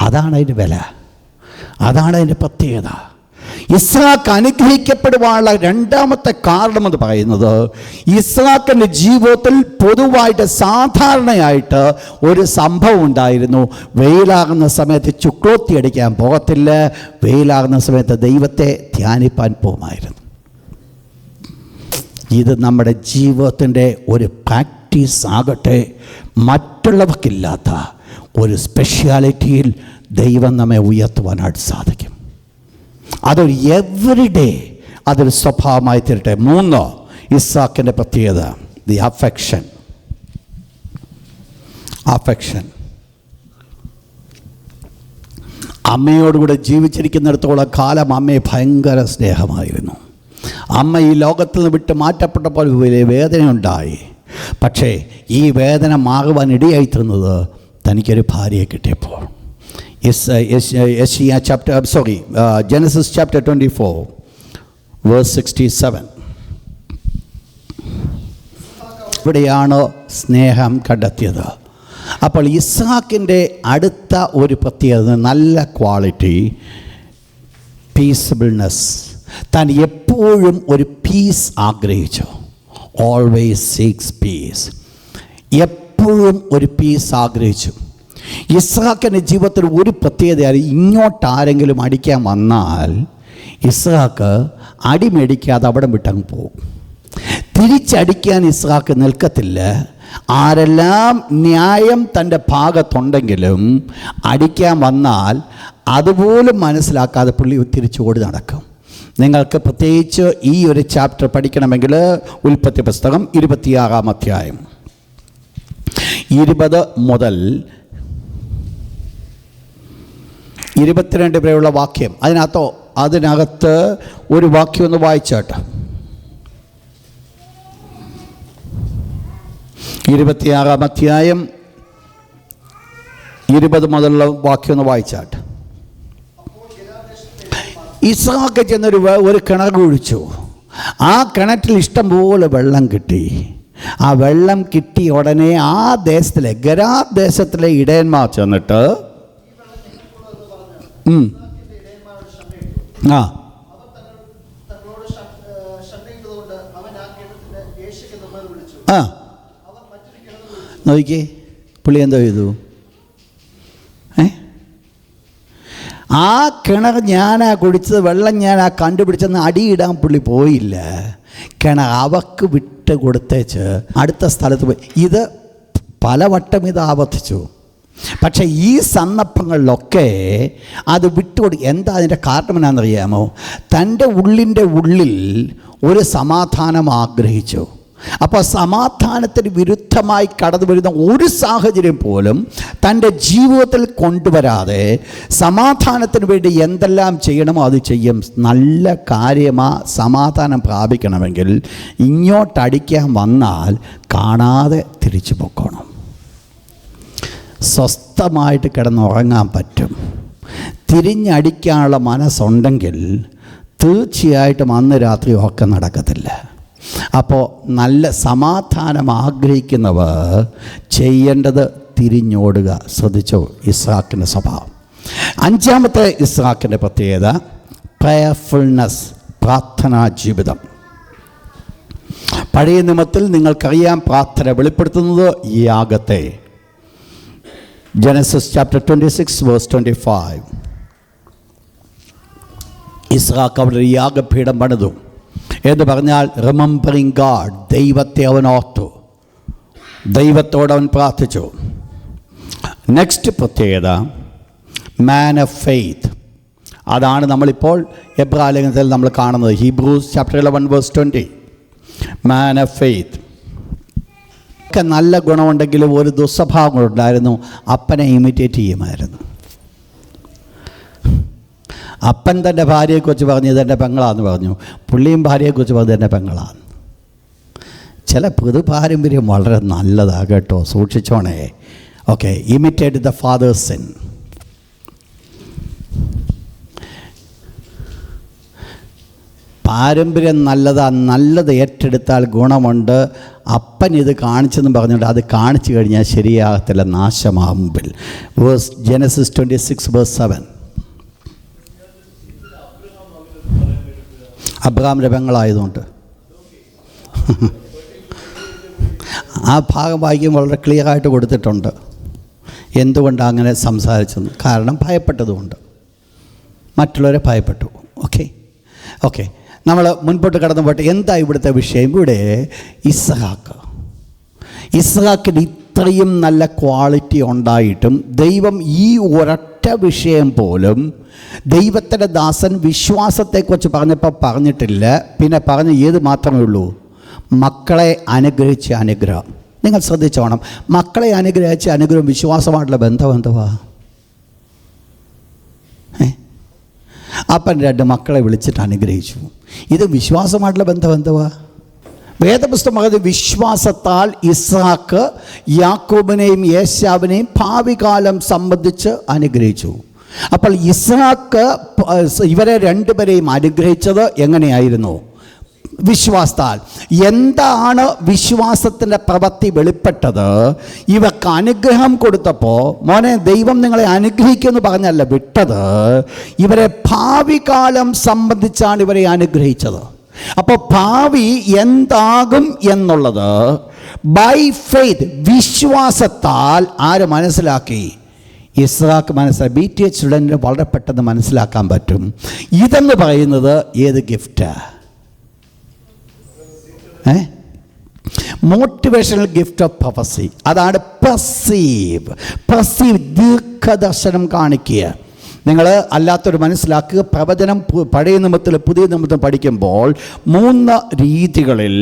അതാണ് അതിൻ്റെ വില, അതാണ് അതിൻ്റെ പ്രത്യേകത. ഇസ്ഹാക്ക് അനുഗ്രഹിക്കപ്പെടുവാനുള്ള രണ്ടാമത്തെ കാരണമെന്ന് പറയുന്നത്, ഇസ്ഹാക്കിൻ്റെ ജീവിതത്തിൽ പൊതുവായിട്ട് സാധാരണയായിട്ട് ഒരു സംഭവം ഉണ്ടായിരുന്നു. വെയിലാകുന്ന സമയത്ത് ചുക്ലോത്തി അടിക്കാൻ പോകത്തില്ല, വെയിലാകുന്ന സമയത്ത് ദൈവത്തെ ധ്യാനിപ്പാൻ പോകുമായിരുന്നു. ഇത് നമ്മുടെ ജീവിതത്തിൻ്റെ ഒരു പ്രാക്ടിക്കൽ പ്രാക്ടീസ് ആകട്ടെ. മറ്റുള്ളവർക്കില്ലാത്ത ഒരു സ്പെഷ്യാലിറ്റിയിൽ ദൈവം നമ്മെ ഉയർത്തുവാനായിട്ട് സാധിക്കും. അതൊരു എവറിഡേ അതൊരു സ്വഭാവമായി തീരട്ടെ. 3, ഇസ്ഹാക്കിൻ്റെ പ്രത്യേകത, ദി അഫെക്ഷൻ. അമ്മയോടുകൂടെ ജീവിച്ചിരിക്കുന്നിടത്തോളം കാലം അമ്മയെ ഭയങ്കര സ്നേഹമായിരുന്നു. അമ്മ ഈ ലോകത്തിൽ നിന്ന് വിട്ട് മാറ്റപ്പെട്ടപ്പോൾ വലിയ വേദനയുണ്ടായി. പക്ഷേ ഈ വേദന മാറുവാൻ ഇടയായിത്തീർന്നത് തനിക്കൊരു ഭാര്യയെ കിട്ടിയപ്പോൾ. Genesis chapter 24 verse 67. ഇവിടെയാണ് സ്നേഹം കണ്ടെത്തിയത്. അപ്പോൾ ഇസ്ഹാക്കിൻ്റെ അടുത്ത ഒരു പ്രത്യേകത, നല്ല ക്വാളിറ്റി, പീസബിൾനെസ്. താൻ എപ്പോഴും ഒരു പീസ് ആഗ്രഹിച്ചു. Always seeks peace. എപ്പോഴും ഒരു പീസ് ആഗ്രഹിച്ചു. ഇസ്ഹാക്കിൻ്റെ ജീവിതത്തിൽ ഒരു പ്രത്യേകത, ഇങ്ങോട്ടാരെങ്കിലും അടിക്കാൻ വന്നാൽ ഇസ്ഹാക്ക് അടി മേടിക്കാതെ അവിടെ വിട്ടങ്ങ് പോകും. തിരിച്ചടിക്കാൻ ഇസ്ഹാക്ക് നിൽക്കത്തില്ല. ആരെല്ലാം ന്യായം തൻ്റെ ഭാഗത്തുണ്ടെങ്കിലും അടിക്കാൻ വന്നാൽ അതുപോലും മനസ്സിലാക്കാതെ പുള്ളി തിരിച്ചോടി നടക്കും. നിങ്ങൾക്ക് പ്രത്യേകിച്ച് ഈ ഒരു ചാപ്റ്റർ പഠിക്കണമെങ്കിൽ ഉൽപ്പത്തി പുസ്തകം 26-ാം അധ്യായം 20 മുതൽ 22 വരെയുള്ള വാക്യം, അതിനകത്ത് ഒരു വാക്യം ഒന്ന് വായിച്ചാട്ടെ. 26-ാം അധ്യായം 20 മുതലുള്ള വാക്യം ഒന്ന് വായിച്ചാട്ടെ. ഇസ്ഹാക്ക് ചെന്നൊരു കിണർ കുഴിച്ചു. ആ കിണറ്റിൽ ഇഷ്ടംപോലെ വെള്ളം കിട്ടി. ആ വെള്ളം കിട്ടിയ ഉടനെ ആ ദേശത്തിലെ ഗരാർ ദേശത്തിലെ ഇടയന്മാർ ചെന്നിട്ട് നോക്കിയേ പുള്ളി എന്തോ ചെയ്തു. ആ കിണർ ഞാനാ കുടിച്ചത്, വെള്ളം ഞാനാ കണ്ടുപിടിച്ചെന്ന് അടിയിടാൻ പുള്ളി പോയില്ല. കിണർ അവക്ക് വിട്ട് കൊടുത്തേച്ച് അടുത്ത സ്ഥലത്ത് പോയി. ഇത് പലവട്ടം ഇത് ആവർത്തിച്ചു. പക്ഷേ ഈ സന്ദർഭങ്ങളിലൊക്കെ അത് എന്താ അതിൻ്റെ കാരണം എന്നാണെന്നറിയാമോ? തൻ്റെ ഉള്ളിൽ ഒരു സമാധാനം ആഗ്രഹിച്ചു. അപ്പോൾ സമാധാനത്തിന് വിരുദ്ധമായി കടന്നു വരുന്ന ഒരു സാഹചര്യം പോലും തൻ്റെ ജീവിതത്തിൽ കൊണ്ടുവരാതെ സമാധാനത്തിന് വേണ്ടി എന്തെല്ലാം ചെയ്യണമോ അത് ചെയ്യും. നല്ല സമാധാനം പ്രാപിക്കണമെങ്കിൽ ഇങ്ങോട്ടടിക്കാൻ വന്നാൽ കാണാതെ തിരിച്ചു പോക്കണം. സ്വസ്ഥമായിട്ട് കിടന്നുറങ്ങാൻ പറ്റും. തിരിഞ്ഞടിക്കാനുള്ള മനസ്സുണ്ടെങ്കിൽ തീർച്ചയായിട്ടും അന്ന് രാത്രി ഒക്കെ നടക്കത്തില്ല. അപ്പോൾ നല്ല സമാധാനം ആഗ്രഹിക്കുന്നവർ ചെയ്യേണ്ടത് തിരിഞ്ഞോടുക. ശ്രദ്ധിച്ചോ ഇസ്ഹാക്കിൻ്റെ സ്വഭാവം. 5-ാമത്തെ ഇസ്ഹാക്കിൻ്റെ പ്രത്യേകത പ്രയർഫുൾനെസ്, പ്രാർത്ഥനാ ജീവിതം. പഴയ നിയമത്തിൽ നിങ്ങൾക്കറിയാം പ്രാർത്ഥന വെളിപ്പെടുത്തുന്നത് യാഗത്തെ. Genesis chapter 26 verse 25. ഇസ്ഹാക്ക് അവിടെ ഒരു യാഗപീഠം പണിതു. എന്ന് പറഞ്ഞാൽ റിമെമ്പറിങ് ഗാഡ്, ദൈവത്തെ അവൻ ഓർത്തു, ദൈവത്തോട് അവൻ പ്രാർത്ഥിച്ചു. നെക്സ്റ്റ് പ്രത്യേകത മാൻ ഓഫ് ഫെയ്ത്ത്. അതാണ് നമ്മളിപ്പോൾ എബ്രായ ലേഖനത്തിൽ നമ്മൾ കാണുന്നത്. Hebrews chapter 11 verse 20. Man of faith. ഒക്കെ നല്ല ഗുണമുണ്ടെങ്കിലും ഒരു ദുസ്വഭാവങ്ങളുണ്ടായിരുന്നു. അപ്പനെ ഇമിറ്റേറ്റ് ചെയ്യുമായിരുന്നു. അപ്പൻ തൻ്റെ ഭാര്യയെക്കുറിച്ച് പറഞ്ഞു ഇതെൻ്റെ പെങ്ങളാന്ന് പറഞ്ഞു. പുള്ളിയും ഭാര്യയെക്കുറിച്ച് പറഞ്ഞു ഇതെൻ്റെ പെങ്ങളാന്ന്. ചില പൊതുപാരമ്പര്യം വളരെ നല്ലതാണ് കേട്ടോ, സൂക്ഷിച്ചോണേ. Okay, imitate the fathers sin. പാരമ്പര്യം നല്ലത് ഏറ്റെടുത്താൽ ഗുണമുണ്ട്. അപ്പൻ ഇത് കാണിച്ചെന്ന് പറഞ്ഞുകൊണ്ട് അത് കാണിച്ചു കഴിഞ്ഞാൽ ശരിയാകത്തില്ല, നാശമാകുമ്പിൽ. Genesis 26 verse 7. അബ്രഹാമിൻ്റെ പെങ്ങളായതുകൊണ്ട് ആ ഭാഗം വായിക്കുമ്പോൾ വളരെ ക്ലിയറായിട്ട് കൊടുത്തിട്ടുണ്ട് എന്തുകൊണ്ടാണ് അങ്ങനെ സംസാരിച്ചെന്ന്. കാരണം ഭയപ്പെട്ടതുകൊണ്ട്, മറ്റുള്ളവരെ ഭയപ്പെട്ടു. ഓക്കെ നമ്മൾ മുൻപോട്ട് കടന്നു പോട്ടെ. എന്താ ഇവിടുത്തെ വിഷയം? ഇവിടെ ഇസ്ഹാക്ക് ഇസ്ഹാക്കിന് ഇത്രയും നല്ല ക്വാളിറ്റി ഉണ്ടായിട്ടും ദൈവം ഈ ഒരൊറ്റ വിഷയം പോലും ദൈവത്തിൻ്റെ ദാസൻ വിശ്വാസത്തെക്കുറിച്ച് പറഞ്ഞപ്പോൾ പറഞ്ഞിട്ടില്ല. പിന്നെ പറഞ്ഞ ഏത് മാത്രമേ ഉള്ളൂ? മക്കളെ അനുഗ്രഹിച്ച അനുഗ്രഹം. നിങ്ങൾ ശ്രദ്ധിച്ചോണം, മക്കളെ അനുഗ്രഹിച്ച അനുഗ്രഹം വിശ്വാസമായിട്ടുള്ള ബന്ധം എന്തുവാ? അപ്പൻ 2 മക്കളെ വിളിച്ചിട്ട് അനുഗ്രഹിച്ചു. ഇത് വിശ്വാസമായിട്ടുള്ള ബന്ധം എന്തുവാ? വേദപുസ്തകം പറയുന്നത് വിശ്വാസത്താൽ ഇസ്ഹാക്ക് യാക്കോബിനെയും ഏശാവിനെയും ഭാവി കാലം സംബന്ധിച്ച് അനുഗ്രഹിച്ചു. അപ്പോൾ ഇസ്ഹാക്ക് ഇവരെ 2 പേരെയും അനുഗ്രഹിച്ചത് എങ്ങനെയായിരുന്നു? വിശ്വാസത്താൽ. എന്താണ് വിശ്വാസത്തിൻ്റെ പ്രവൃത്തി വെളിപ്പെട്ടത്? ഇവർക്ക് അനുഗ്രഹം കൊടുത്തപ്പോൾ, മോനെ ദൈവം നിങ്ങളെ അനുഗ്രഹിക്കുമെന്ന് പറഞ്ഞല്ല വിട്ടത്, ഇവരെ ഭാവി കാലം സംബന്ധിച്ചാണ് ഇവരെ അനുഗ്രഹിച്ചത്. അപ്പോൾ ഭാവി എന്താകും എന്നുള്ളത് ബൈ ഫെയ്ത്ത്, വിശ്വാസത്താൽ ആര് മനസ്സിലാക്കി? ഇസ്ഹാക്ക് മനസ്സിലാക്കി. BTH സ്റ്റുഡൻറ്റിന് വളരെ പെട്ടെന്ന് മനസ്സിലാക്കാൻ പറ്റും. ഇതെന്ന് പറയുന്നത് ഏത് ഗിഫ്റ്റാ? Motivational gift of prophecy. അതാണ് പെർസീവ്. ദീർഘദർശനം കാണിക്കുക. നിങ്ങൾ അല്ലാത്തൊരു മനസ്സിലാക്കുക. പ്രവചനം പഴയ നിയമത്തിൽ പുതിയ നിയമത്തിൽ പഠിക്കുമ്പോൾ 3 രീതികളിൽ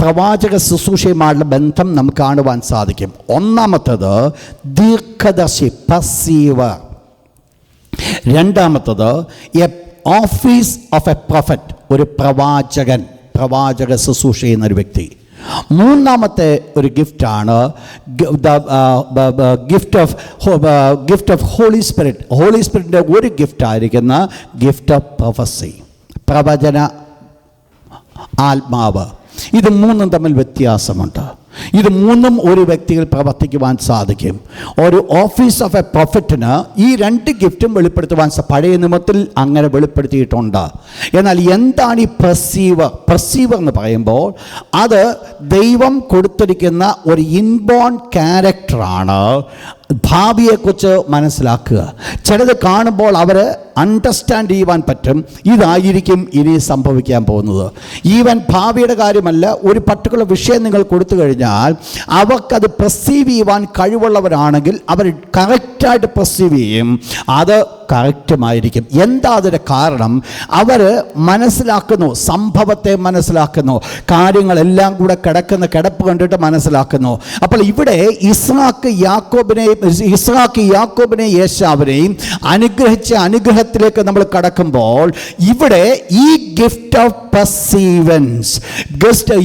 പ്രവാചക ശുശ്രൂഷയുമായുള്ള ബന്ധം നമുക്ക് കാണുവാൻ സാധിക്കും. ഒന്നാമത്തേത് ദീർഘദർശി, പെർസീവർ. രണ്ടാമത്തേത് a office of a prophet, ഒരു പ്രവാചകൻ, പ്രവാചക ശുശ്രൂഷ ചെയ്യുന്നൊരു വ്യക്തി. മൂന്നാമത്തെ ഒരു ഗിഫ്റ്റാണ് gift of Holy Spirit. Holy സ്പിരിറ്റിൻ്റെ ഒരു ഗിഫ്റ്റായിരിക്കുന്ന ഗിഫ്റ്റ് ഓഫ് പ്രൊഫസി, പ്രവചന ആത്മാവ്. ഇത് 3 തമ്മിൽ വ്യത്യാസമുണ്ട്. ഇത് 3 ഒരു വ്യക്തിയിൽ പ്രവർത്തിക്കുവാൻ സാധിക്കും. ഒരു ഓഫീസ് ഓഫ് എ പ്രൊഫറ്റിന് ഈ 2 ഗിഫ്റ്റും വെളിപ്പെടുത്തുവാൻ പഴയ നിയമത്തിൽ അങ്ങനെ വെളിപ്പെടുത്തിയിട്ടുണ്ട്. എന്നാൽ എന്താണ് ഈ പെർസീവർ എന്ന് പറയുമ്പോൾ അത് ദൈവം കൊടുത്തിരിക്കുന്ന ഒരു ഇൻബോൺ ക്യാരക്ടറാണ്. ഭാവിയെക്കുറിച്ച് മനസ്സിലാക്കുക. ചിലത് കാണുമ്പോൾ അവർ അണ്ടർസ്റ്റാൻഡ് ചെയ്യുവാൻ പറ്റും, ഇതായിരിക്കും ഇനി സംഭവിക്കാൻ പോകുന്നത്. ഈവൻ ഭാവിയുടെ കാര്യമല്ല, ഒരു പർട്ടിക്കുലർ വിഷയം നിങ്ങൾ കൊടുത്തു കഴിഞ്ഞാൽ അവർക്കത് പെർസീവ് ചെയ്യുവാൻ കഴിവുള്ളവരാണെങ്കിൽ അവർ കറക്റ്റായിട്ട് പെർസീവ് ചെയ്യും. അത് കറക്റ്റുമായിരിക്കും. എന്താ അതിൻ്റെ കാരണം? അവർ മനസ്സിലാക്കുന്നു, സംഭവത്തെ മനസ്സിലാക്കുന്നു, കാര്യങ്ങളെല്ലാം കൂടെ കിടക്കുന്ന കിടപ്പ് കണ്ടിട്ട് മനസ്സിലാക്കുന്നു. അപ്പോൾ ഇവിടെ ഇസ്ഹാക്ക് യാക്കോബിനെയും ഏശാവിനെയും അനുഗ്രഹിച്ച അനുഗ്രഹത്തിലേക്ക് നമ്മൾ കടക്കുമ്പോൾ ഇവിടെ ഈ ഗിഫ്റ്റ് ഓഫ് പെർസീവൻസ്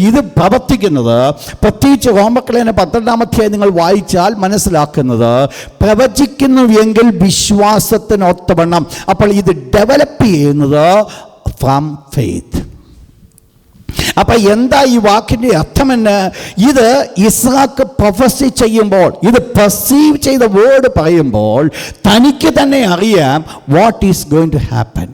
ഇത് പ്രവർത്തിക്കുന്നത്, പ്രത്യേകിച്ച് റോമക്ലേന 12-ാം അധ്യായം നിങ്ങൾ വായിച്ചാൽ മനസ്സിലാക്കുന്നത്, പ്രവചിക്കുന്നു എങ്കിൽ വിശ്വാസത്തിനൊത്തവണ്ണം. അപ്പോൾ ഇത് ഡെവലപ്പ് ചെയ്യുന്നത് ഫ്രം ഫെയ്ത്ത്. അപ്പം എന്താ ഈ വാക്കിൻ്റെ അർത്ഥമെന്ന്? ഇത് ഇസ്ഹാക്ക് പ്രൊഫസി ചെയ്യുമ്പോൾ, ഇത് പെർസീവ് ചെയ്ത വേർഡ് പറയുമ്പോൾ തനിക്ക് തന്നെ അറിയാം what is going to happen,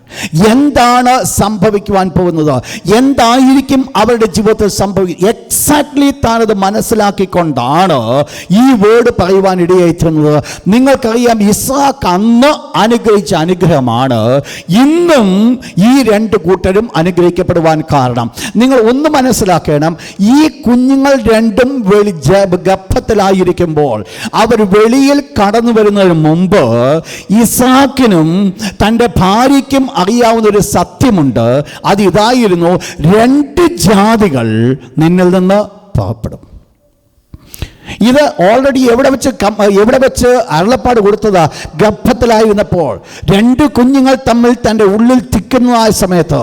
എന്താണ് സംഭവിക്കുവാൻ പോകുന്നത്, എന്തായിരിക്കും അവരുടെ ജീവിതത്തിൽ സംഭവിക്കുക. എക്സാക്ട്ലി താനത് മനസ്സിലാക്കിക്കൊണ്ടാണ് ഈ വേർഡ് പറയുവാൻ ഇടയായിട്ടുള്ളത്. നിങ്ങൾക്കറിയാം, ഇസ്ഹാക്ക് അന്ന് അനുഗ്രഹിച്ച അനുഗ്രഹമാണ് ഇന്നും ഈ 2 കൂട്ടരും അനുഗ്രഹിക്കപ്പെടുവാൻ കാരണം. നിങ്ങൾ ഒന്ന് മനസ്സിലാക്കണം, ഈ കുഞ്ഞുങ്ങൾ 2ഉം ഗർഭത്തിലായിരിക്കുമ്പോൾ അവർ വെളിയിൽ കടന്നു വരുന്നതിന് മുമ്പ് ഇസ്ഹാക്കിനും തൻ്റെ ഭാര്യയ്ക്കും അറിയാവുന്ന ഒരു സത്യമുണ്ട്. അത് ഇതായിരുന്നു, 2 ജാതികൾ നിന്നിൽ നിന്ന് പുറപ്പെടും. ഇത് ഓൾറെഡി എവിടെ വെച്ച് അരുളപ്പാട് കൊടുത്തതാ? ഗർഭത്തിലായിരുന്നപ്പോൾ 2 കുഞ്ഞുങ്ങൾ തമ്മിൽ തൻ്റെ ഉള്ളിൽ തിക്കുന്നതായ സമയത്ത്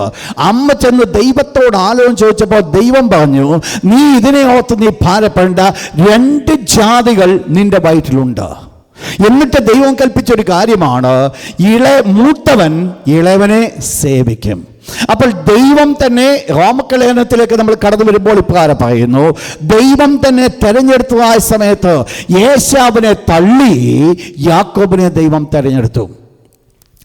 അമ്മ ചെന്ന് ദൈവത്തോട് ആലോചന ചോദിച്ചപ്പോൾ ദൈവം പറഞ്ഞു, നീ ഇതിനെ ഓർത്ത് നീ ഭാരപ്പെടേണ്ട, 2 ജാതികൾ നിന്റെ വയറ്റിലുണ്ട്. എന്നിട്ട് ദൈവം കൽപ്പിച്ചൊരു കാര്യമാണ്, മൂത്തവൻ ഇളവനെ സേവിക്കും. അപ്പോൾ ദൈവം തന്നെ, റോമലേഖനത്തിലേക്ക് നമ്മൾ കടന്നു വരുമ്പോൾ ഇപ്രകാരം പറയുന്നു, ദൈവം തന്നെ തെരഞ്ഞെടുത്തതായ സമയത്ത് ഏശാവിനെ തള്ളി യാക്കോബിനെ ദൈവം തെരഞ്ഞെടുത്തു.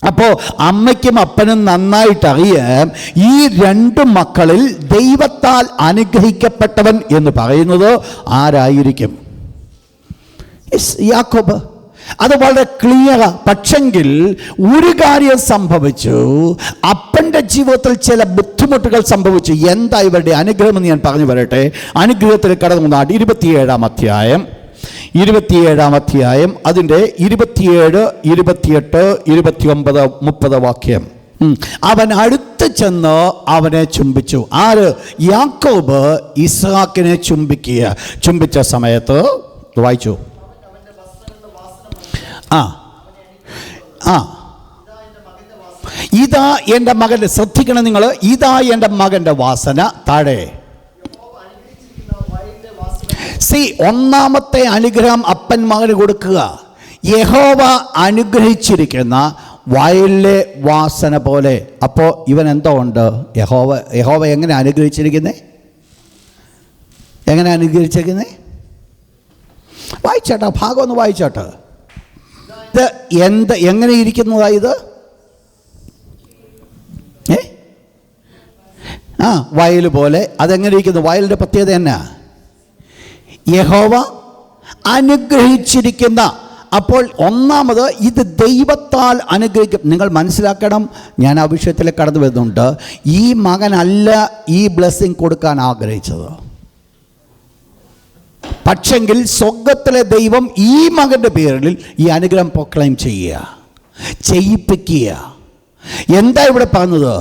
അപ്പോൾ അമ്മയ്ക്കും അപ്പനും നന്നായിട്ട് അറിയാം ഈ 2 മക്കളിൽ ദൈവത്താൽ അനുഗ്രഹിക്കപ്പെട്ടവൻ എന്ന് പറയുന്നത് ആരായിരിക്കും? യാക്കോബ്. അത് വളരെ ക്ലിയർ. പക്ഷെങ്കിൽ ഒരു കാര്യം സംഭവിച്ചു, അപ്പൻ്റെ ജീവിതത്തിൽ ചില ബുദ്ധിമുട്ടുകൾ സംഭവിച്ചു. എന്താ ഇവരുടെ അനുഗ്രഹം എന്ന് ഞാൻ പറഞ്ഞു വരട്ടെ. അനുഗ്രഹത്തിൽ കടന്നു 27 അധ്യായം അതിൻ്റെ 27, 28, 29, 30 വാക്യം. അവൻ അടുത്ത് ചെന്ന് അവനെ ചുംബിച്ചു. ആര്? യാക്കോബ് ഇസ്ഹാക്കിനെ ചുംബിച്ച സമയത്ത് വായിച്ചു. ഇതാ എൻ്റെ മകൻ്റെ, ശ്രദ്ധിക്കണം നിങ്ങൾ, ഇതാ എൻ്റെ മകൻ്റെ വാസന. താഴെ ഒന്നാമത്തെ അനുഗ്രഹം അപ്പൻ മകന് കൊടുക്കുക. യഹോവ അനുഗ്രഹിച്ചിരിക്കുന്ന വയലിലെ വാസന പോലെ. അപ്പോൾ ഇവൻ എന്തോ ഉണ്ട്? യഹോവ എങ്ങനെ അനുഗ്രഹിച്ചിരിക്കുന്നത്? വായിച്ചാട്ടോ, ഭാഗം ഒന്ന് വായിച്ചാട്ടോ. ഇത് എങ്ങനെ ഇരിക്കുന്നതാ ഇത്? വയൽ പോലെ. അതെങ്ങനെ ഇരിക്കുന്നു? വയലിൻ്റെ പ്രത്യേകത എന്നാ? യഹോവ അനുഗ്രഹിച്ചിരിക്കുന്ന. അപ്പോൾ ഒന്നാമത് ഇത് ദൈവത്താൽ അനുഗ്രഹിക്കും. നിങ്ങൾ മനസ്സിലാക്കണം, ഞാൻ ആ വിഷയത്തിലേക്ക് കടന്നു വരുന്നുണ്ട്. ഈ മകനല്ല ഈ ബ്ലെസ്സിങ് കൊടുക്കാൻ ആഗ്രഹിച്ചത്. പക്ഷെങ്കിൽ സ്വർഗത്തിലെ ദൈവം ഈ മകൻ്റെ പേരിൽ ഈ അനുഗ്രഹം പ്രൊക്ലെയിം ചെയ്യിപ്പിക്കുക. എന്താ ഇവിടെ പറഞ്ഞത്?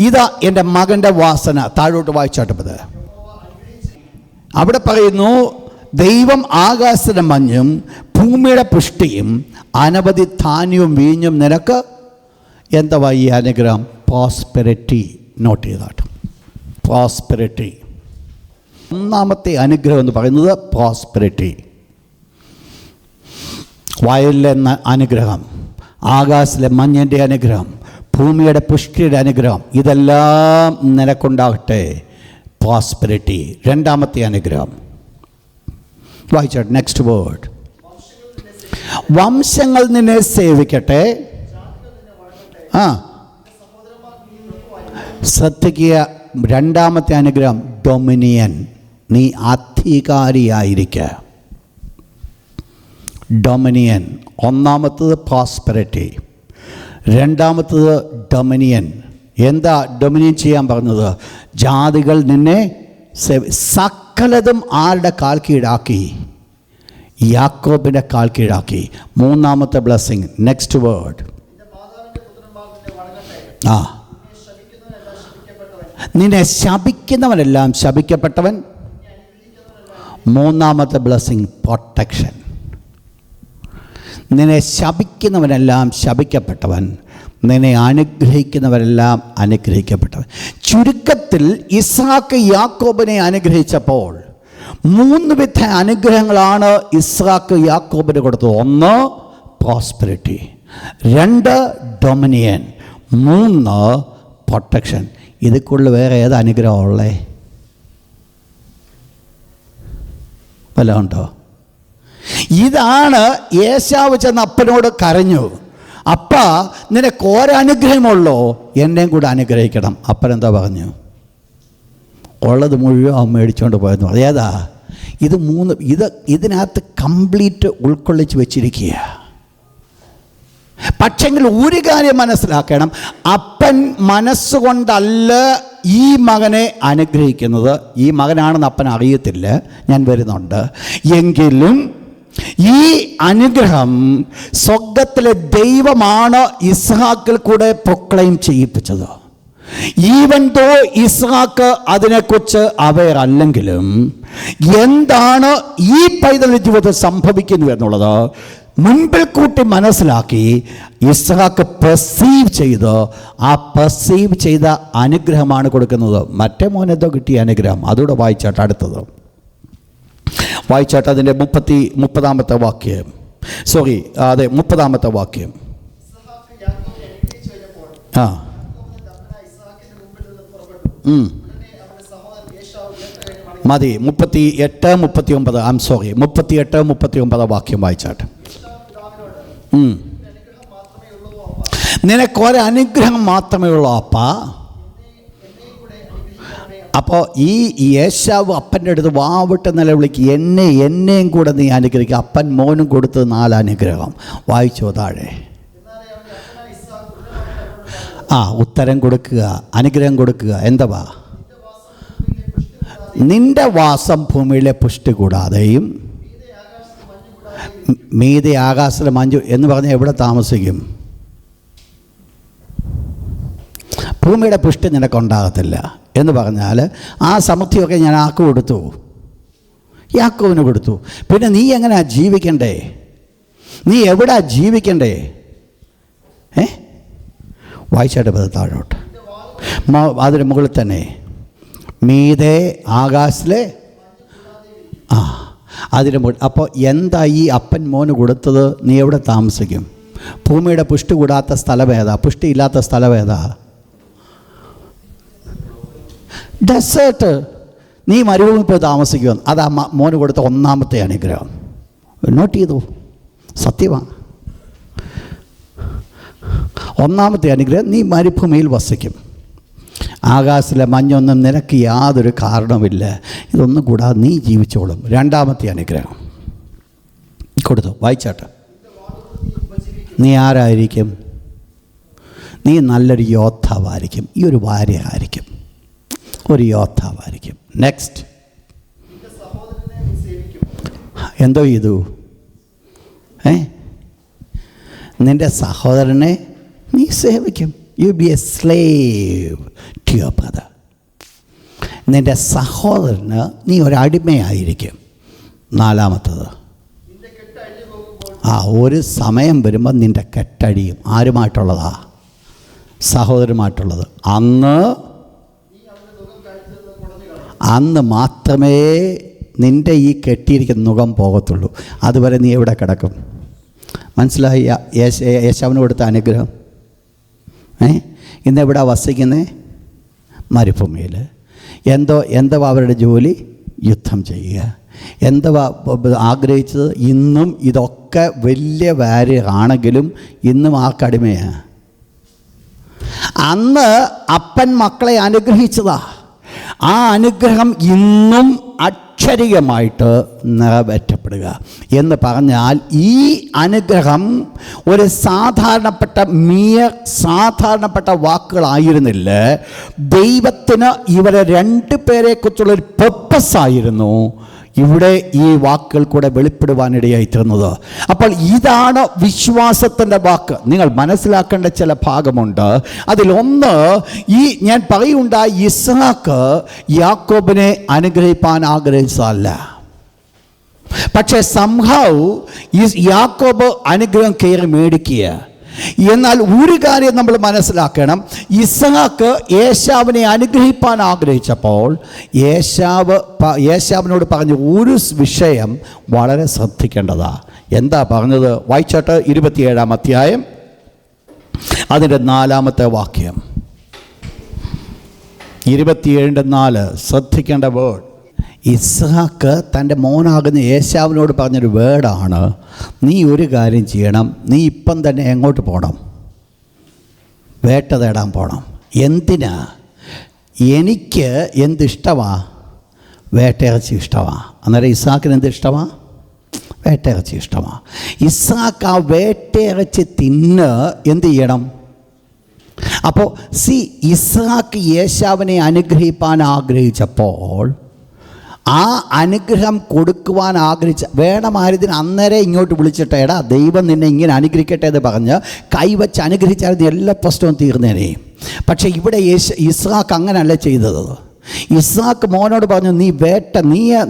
ഇതാ എൻ്റെ മകൻ്റെ വാസന. താഴോട്ട് വായിച്ചാട്ടത് അവിടെ പറയുന്നു, ദൈവം ആകാശത്തിൻ്റെ മഞ്ഞും ഭൂമിയുടെ പുഷ്ടിയും അനവധി ധാന്യവും വീഞ്ഞും നിനക്ക്. എന്താ ഈ അനുഗ്രഹം? പ്രോസ്പെരിറ്റി. നോട്ട് ചെയ്താട്ട്, പ്രോസ്പെരിറ്റി. ഒന്നാമത്തെ അനുഗ്രഹം എന്ന് പറയുന്നത് പ്രോസ്പെരിറ്റി. വയലിലെ അനുഗ്രഹം, ആകാശത്തിലെ മഞ്ഞിൻ്റെ അനുഗ്രഹം, ഭൂമിയുടെ പുഷ്ടിയുടെ അനുഗ്രഹം, ഇതെല്ലാം നിനക്കുണ്ടാകട്ടെ. പ്രോസ്പെരിറ്റി. രണ്ടാമത്തെ അനുഗ്രഹം വായിച്ചാട്ടെ. Next word. വംശങ്ങൾ നിന്നെ സേവിക്കട്ടെ. ശ്രദ്ധിക്കുക, രണ്ടാമത്തെ അനുഗ്രഹം ഡൊമിനിയൻ. നീ അധികാരിയായിരിക്കുക. ഡൊമിനിയൻ. ഒന്നാമത്തത് പ്രോസ്പെരിറ്റി, രണ്ടാമത്തത് ഡൊമിനിയൻ. എന്താ ഡൊമിനിയൻ ചെയ്യാൻ പറഞ്ഞത്? ജാതികൾ നിന്നെ സകലതും ആരുടെ കാൽ കീഴാക്കി? യാക്കോബിൻ്റെ കാൽ കീഴാക്കി. മൂന്നാമത്തെ ബ്ലെസ്സിങ്. Next word. നിന്നെ ശപിക്കുന്നവനെല്ലാം ശപിക്കപ്പെട്ടവൻ. മൂന്നാമത്തെ ബ്ലെസ്സിങ് പ്രൊട്ടക്ഷൻ. നിന്നെ ശപിക്കുന്നവനെല്ലാം ശപിക്കപ്പെട്ടവൻ, നിന്നെ അനുഗ്രഹിക്കുന്നവരെല്ലാം അനുഗ്രഹിക്കപ്പെട്ടവൻ. ചുരുക്കത്തിൽ ഇസ്ഹാക്ക് യാക്കോബിനെ അനുഗ്രഹിച്ചപ്പോൾ 3 വിധ അനുഗ്രഹങ്ങളാണ് ഇസ്ഹാക്ക് യാക്കോബിന് കൊടുത്തത്. 1 പ്രോസ്പെരിറ്റി, 2 ഡൊമിനിയൻ, 3 പ്രൊട്ടക്ഷൻ. ഇതിക്കുള്ള വേറെ ഏത് അനുഗ്രഹമുള്ളേ? വല്ലതും ഉണ്ടോ? ഇതാണ് ഏശാവ് ചെന്ന് അപ്പനോട് കരഞ്ഞു. അപ്പ, നിനക്ക് ഒരനുഗ്രഹമുള്ളോ? എന്നെയും കൂടെ അനുഗ്രഹിക്കണം. അപ്പനെന്താ പറഞ്ഞു? ഉള്ളത് മുഴുവൻ അവൻ മേടിച്ചുകൊണ്ട് പോയെന്ന്. അതേതാ? ഇത് 3 ഇതിനകത്ത് കംപ്ലീറ്റ് ഉൾക്കൊള്ളിച്ച് വെച്ചിരിക്കുക. പക്ഷെങ്കിൽ ഒരു കാര്യം മനസ്സിലാക്കണം, അപ്പൻ മനസ്സുകൊണ്ടല്ല ഈ മകനെ അനുഗ്രഹിക്കുന്നത്. ഈ മകനാണെന്ന് അപ്പൻ അറിയത്തില്ല, ഞാൻ വരുന്നുണ്ട്. എങ്കിലും ഈ അനുഗ്രഹം സ്വർഗത്തിലെ ദൈവമാണ് ഇസ്ഹാക്കിൽ കൂടെ പ്രൊക്ലെയിം ചെയ്യിപ്പിച്ചത്. ഈവൻ ദോ ഇസ്ഹാക്ക് അതിനെക്കുറിച്ച് അവെയർ അല്ലെങ്കിലും എന്താണ് ഈ പൈതൽ ജീവിതത്തിൽ സംഭവിക്കുന്നു എന്നുള്ളത് മുൻപിൽ കൂട്ടി മനസ്സിലാക്കി ഇസ്ഹാക്ക് പെർസീവ് ചെയ്ത് ആ പെർസീവ് ചെയ്ത അനുഗ്രഹമാണ് കൊടുക്കുന്നത്. മറ്റേ മോനെന്തോ കിട്ടിയ അനുഗ്രഹം. അതുകൂടെ വായിച്ചാട്ട് അടുത്തത് വായിച്ചാട്ട് അതിൻ്റെ 30-ാമത്തെ വാക്യം. സോറി, അതെ, 30-ാമത്തെ വാക്യം. മതി. 38, 39. ഐ എം സോറി, 38, 39 വാക്യം വായിച്ചാട്ട്. നിനക്കൊരനുഗ്രഹം മാത്രമേ ഉള്ളൂ അപ്പ. അപ്പോൾ ഈ ഏശാവ് അപ്പൻ്റെ അടുത്ത് വാവിട്ട് നിലവിളിക്ക്, എന്നെയും കൂടെ നീ അനുഗ്രഹിക്കുക. അപ്പൻ മോനും കൊടുത്തത് 4 അനുഗ്രഹം. വായിച്ചോ താഴെ. ഉത്തരം കൊടുക്കുക, അനുഗ്രഹം കൊടുക്കുക. എന്തുവാ? നിന്റെ വാസം ഭൂമിയിലെ പുഷ്ടി കൂടാതെയും മീതെ ആകാശത്തിലെ മഞ്ഞു എന്ന് പറഞ്ഞാൽ എവിടെ താമസിക്കും? ഭൂമിയുടെ പുഷ്ടി നിനക്കുണ്ടാകത്തില്ല എന്ന് പറഞ്ഞാൽ ആ സമൃദ്ധിയൊക്കെ ഞാൻ ആർക്ക് കൊടുത്തു? യാക്കോവിന് കൊടുത്തു. പിന്നെ നീ എങ്ങനെയാ ജീവിക്കണ്ടേ? നീ എവിടാ ജീവിക്കണ്ടേ? വായിച്ചായിട്ട് പത് താഴോട്ട്. അതിന് മുകളിൽ തന്നെ മീതെ ആകാശത്തിലെ അതിന് മുകളിൽ. അപ്പോൾ എന്താ ഈ അപ്പൻ മോന് കൊടുത്തത്? നീ എവിടെ താമസിക്കും? ഭൂമിയുടെ പുഷ്ടി കൂടാത്ത സ്ഥലമേതാ? പുഷ്ടിയില്ലാത്ത സ്ഥലമേതാ? ഡെസേർട്ട്. നീ മരുഭൂമി പോയി താമസിക്കുക. അതാ മോന് കൊടുത്ത ഒന്നാമത്തെ അനുഗ്രഹം. നോട്ട് ചെയ്തു, സത്യമാണ്. ഒന്നാമത്തെ അനുഗ്രഹം, നീ മരുഭൂമിയിൽ വസിക്കും. ആകാശത്തിലെ മഞ്ഞൊന്നും നിനക്ക് യാതൊരു കാരണമില്ല, ഇതൊന്നും കൂടാതെ നീ ജീവിച്ചോളും. രണ്ടാമത്തെ അനുഗ്രഹം കൊടുത്തു. വായിച്ചാട്ടെ. നീ ആരായിരിക്കും? നീ നല്ലൊരു യോദ്ധാവായിരിക്കും. ഈ ഒരു ഭാര്യയായിരിക്കും, ഒരു യോദ്ധാവായിരിക്കും. നെക്സ്റ്റ്, എന്തോ ചെയ്തു? നിൻ്റെ സഹോദരനെ നീ സേവിക്കും. You be a slave to your brother. നിൻ്റെ സഹോദരന് നീ ഒരടിമയായിരിക്കും. നാലാമത്തത്, ഒരു സമയം വരുമ്പോൾ നിൻ്റെ കെട്ടഴിയും. ആരുമായിട്ടുള്ളതാ? സഹോദരനുമായിട്ടുള്ളത്. അന്ന് മാത്രമേ നിൻ്റെ ഈ കെട്ടിയിരിക്കുന്ന നുകം പോകത്തുള്ളൂ. അതുവരെ നീ എവിടെ കിടക്കും? മനസ്സിലായി? യേശാവിന് കൊടുത്ത അനുഗ്രഹം. ഇന്നെവിടെ വസിക്കുന്നത്? മരുഭൂമിയിൽ. എന്തോ അവരുടെ ജോലി? യുദ്ധം ചെയ്യുക. എന്തോ ആഗ്രഹിച്ചത്? ഇന്നും ഇതൊക്കെ വലിയ വാല്യൂ ആണെങ്കിലും ഇന്നും ആ കടിമയാണ്. അന്ന് അപ്പൻ മക്കളെ അനുഗ്രഹിച്ചതാ. ആ അനുഗ്രഹം ഇന്നും അക്ഷരികമായിട്ട് നിറവേറ്റപ്പെടുക എന്ന് പറഞ്ഞാൽ ഈ അനുഗ്രഹം ഒരു സാധാരണപ്പെട്ട വാക്കുകളായിരുന്നില്ല. ദൈവത്തിന് ഇവരെ 2 പേരെക്കുറിച്ചുള്ളൊരു പർപ്പസായിരുന്നു ഇവിടെ ഈ വാക്കുകൾ കൂടെ വെളിപ്പെടുവാനിടയായിത്തീർന്നത്. അപ്പോൾ ഇതാണ് വിശ്വാസത്തിൻ്റെ വാക്ക്. നിങ്ങൾ മനസ്സിലാക്കേണ്ട ചില ഭാഗമുണ്ട്. അതിലൊന്ന്, ഞാൻ പറയുണ്ടായി, ഇസ്ഹാക്ക് യാക്കോബിനെ അനുഗ്രഹിപ്പാൻ ആഗ്രഹിച്ചതല്ല. പക്ഷേ സംഭവ യാക്കോബ് അനുഗ്രഹം കയറി മേടിക്കുക. എന്നാൽ ഒരു കാര്യം നമ്മൾ മനസ്സിലാക്കണം, ഇസ്ഹാക്ക് ഏശാവിനെ അനുഗ്രഹിപ്പാൻ ആഗ്രഹിച്ചപ്പോൾ ഏശാവിനോട് പറഞ്ഞ ഒരു വിഷയം വളരെ ശ്രദ്ധിക്കേണ്ടതാ. എന്താ പറഞ്ഞത്? വായിച്ചാട്ട് 27-ാം അധ്യായം അതിൻ്റെ 4-ാമത്തെ വാക്യം. 27:4 ശ്രദ്ധിക്കേണ്ട വേർഡ്. ഇസ്ഹാക്ക് തൻ്റെ മോനാകുന്ന ഏശാവിനോട് പറഞ്ഞൊരു വേർഡാണ്, നീ ഒരു കാര്യം ചെയ്യണം, നീ ഇപ്പം തന്നെ എങ്ങോട്ട് പോകണം? വേട്ട തേടാൻ പോകണം. എന്തിനാ? എനിക്ക് എന്തിഷ്ടമാണ്? വേട്ടയിറച്ചി ഇഷ്ടമാണ്. അന്നേരം ഇസ്ഹാക്കിന് എന്തിഷ്ടമാണ്? വേട്ടയിറച്ചി ഇഷ്ടമാണ്. ഇസ്ഹാക്ക് ആ വേട്ടയിറച്ചി എന്ത് ചെയ്യണം? അപ്പോൾ ഇസ്ഹാക്ക് ഏശാവിനെ അനുഗ്രഹിപ്പാൻ ആഗ്രഹിച്ചപ്പോൾ ആ അനുഗ്രഹം കൊടുക്കുവാൻ വേണമായതിന് അന്നേരം ഇങ്ങോട്ട് വിളിച്ചിട്ട്, എടാ ദൈവം നിന്നെ ഇങ്ങനെ അനുഗ്രഹിക്കട്ടെ എന്ന് പറഞ്ഞ് കൈവച്ച് അനുഗ്രഹിച്ചായിരുന്നു എല്ലാ പ്രശ്നവും തീർന്നേനെ. പക്ഷേ ഇവിടെ ഇസ്ഹാക്ക് അങ്ങനല്ല ചെയ്തത്. ഇസ്ഹാക്ക് മോനോട് പറഞ്ഞു, നീ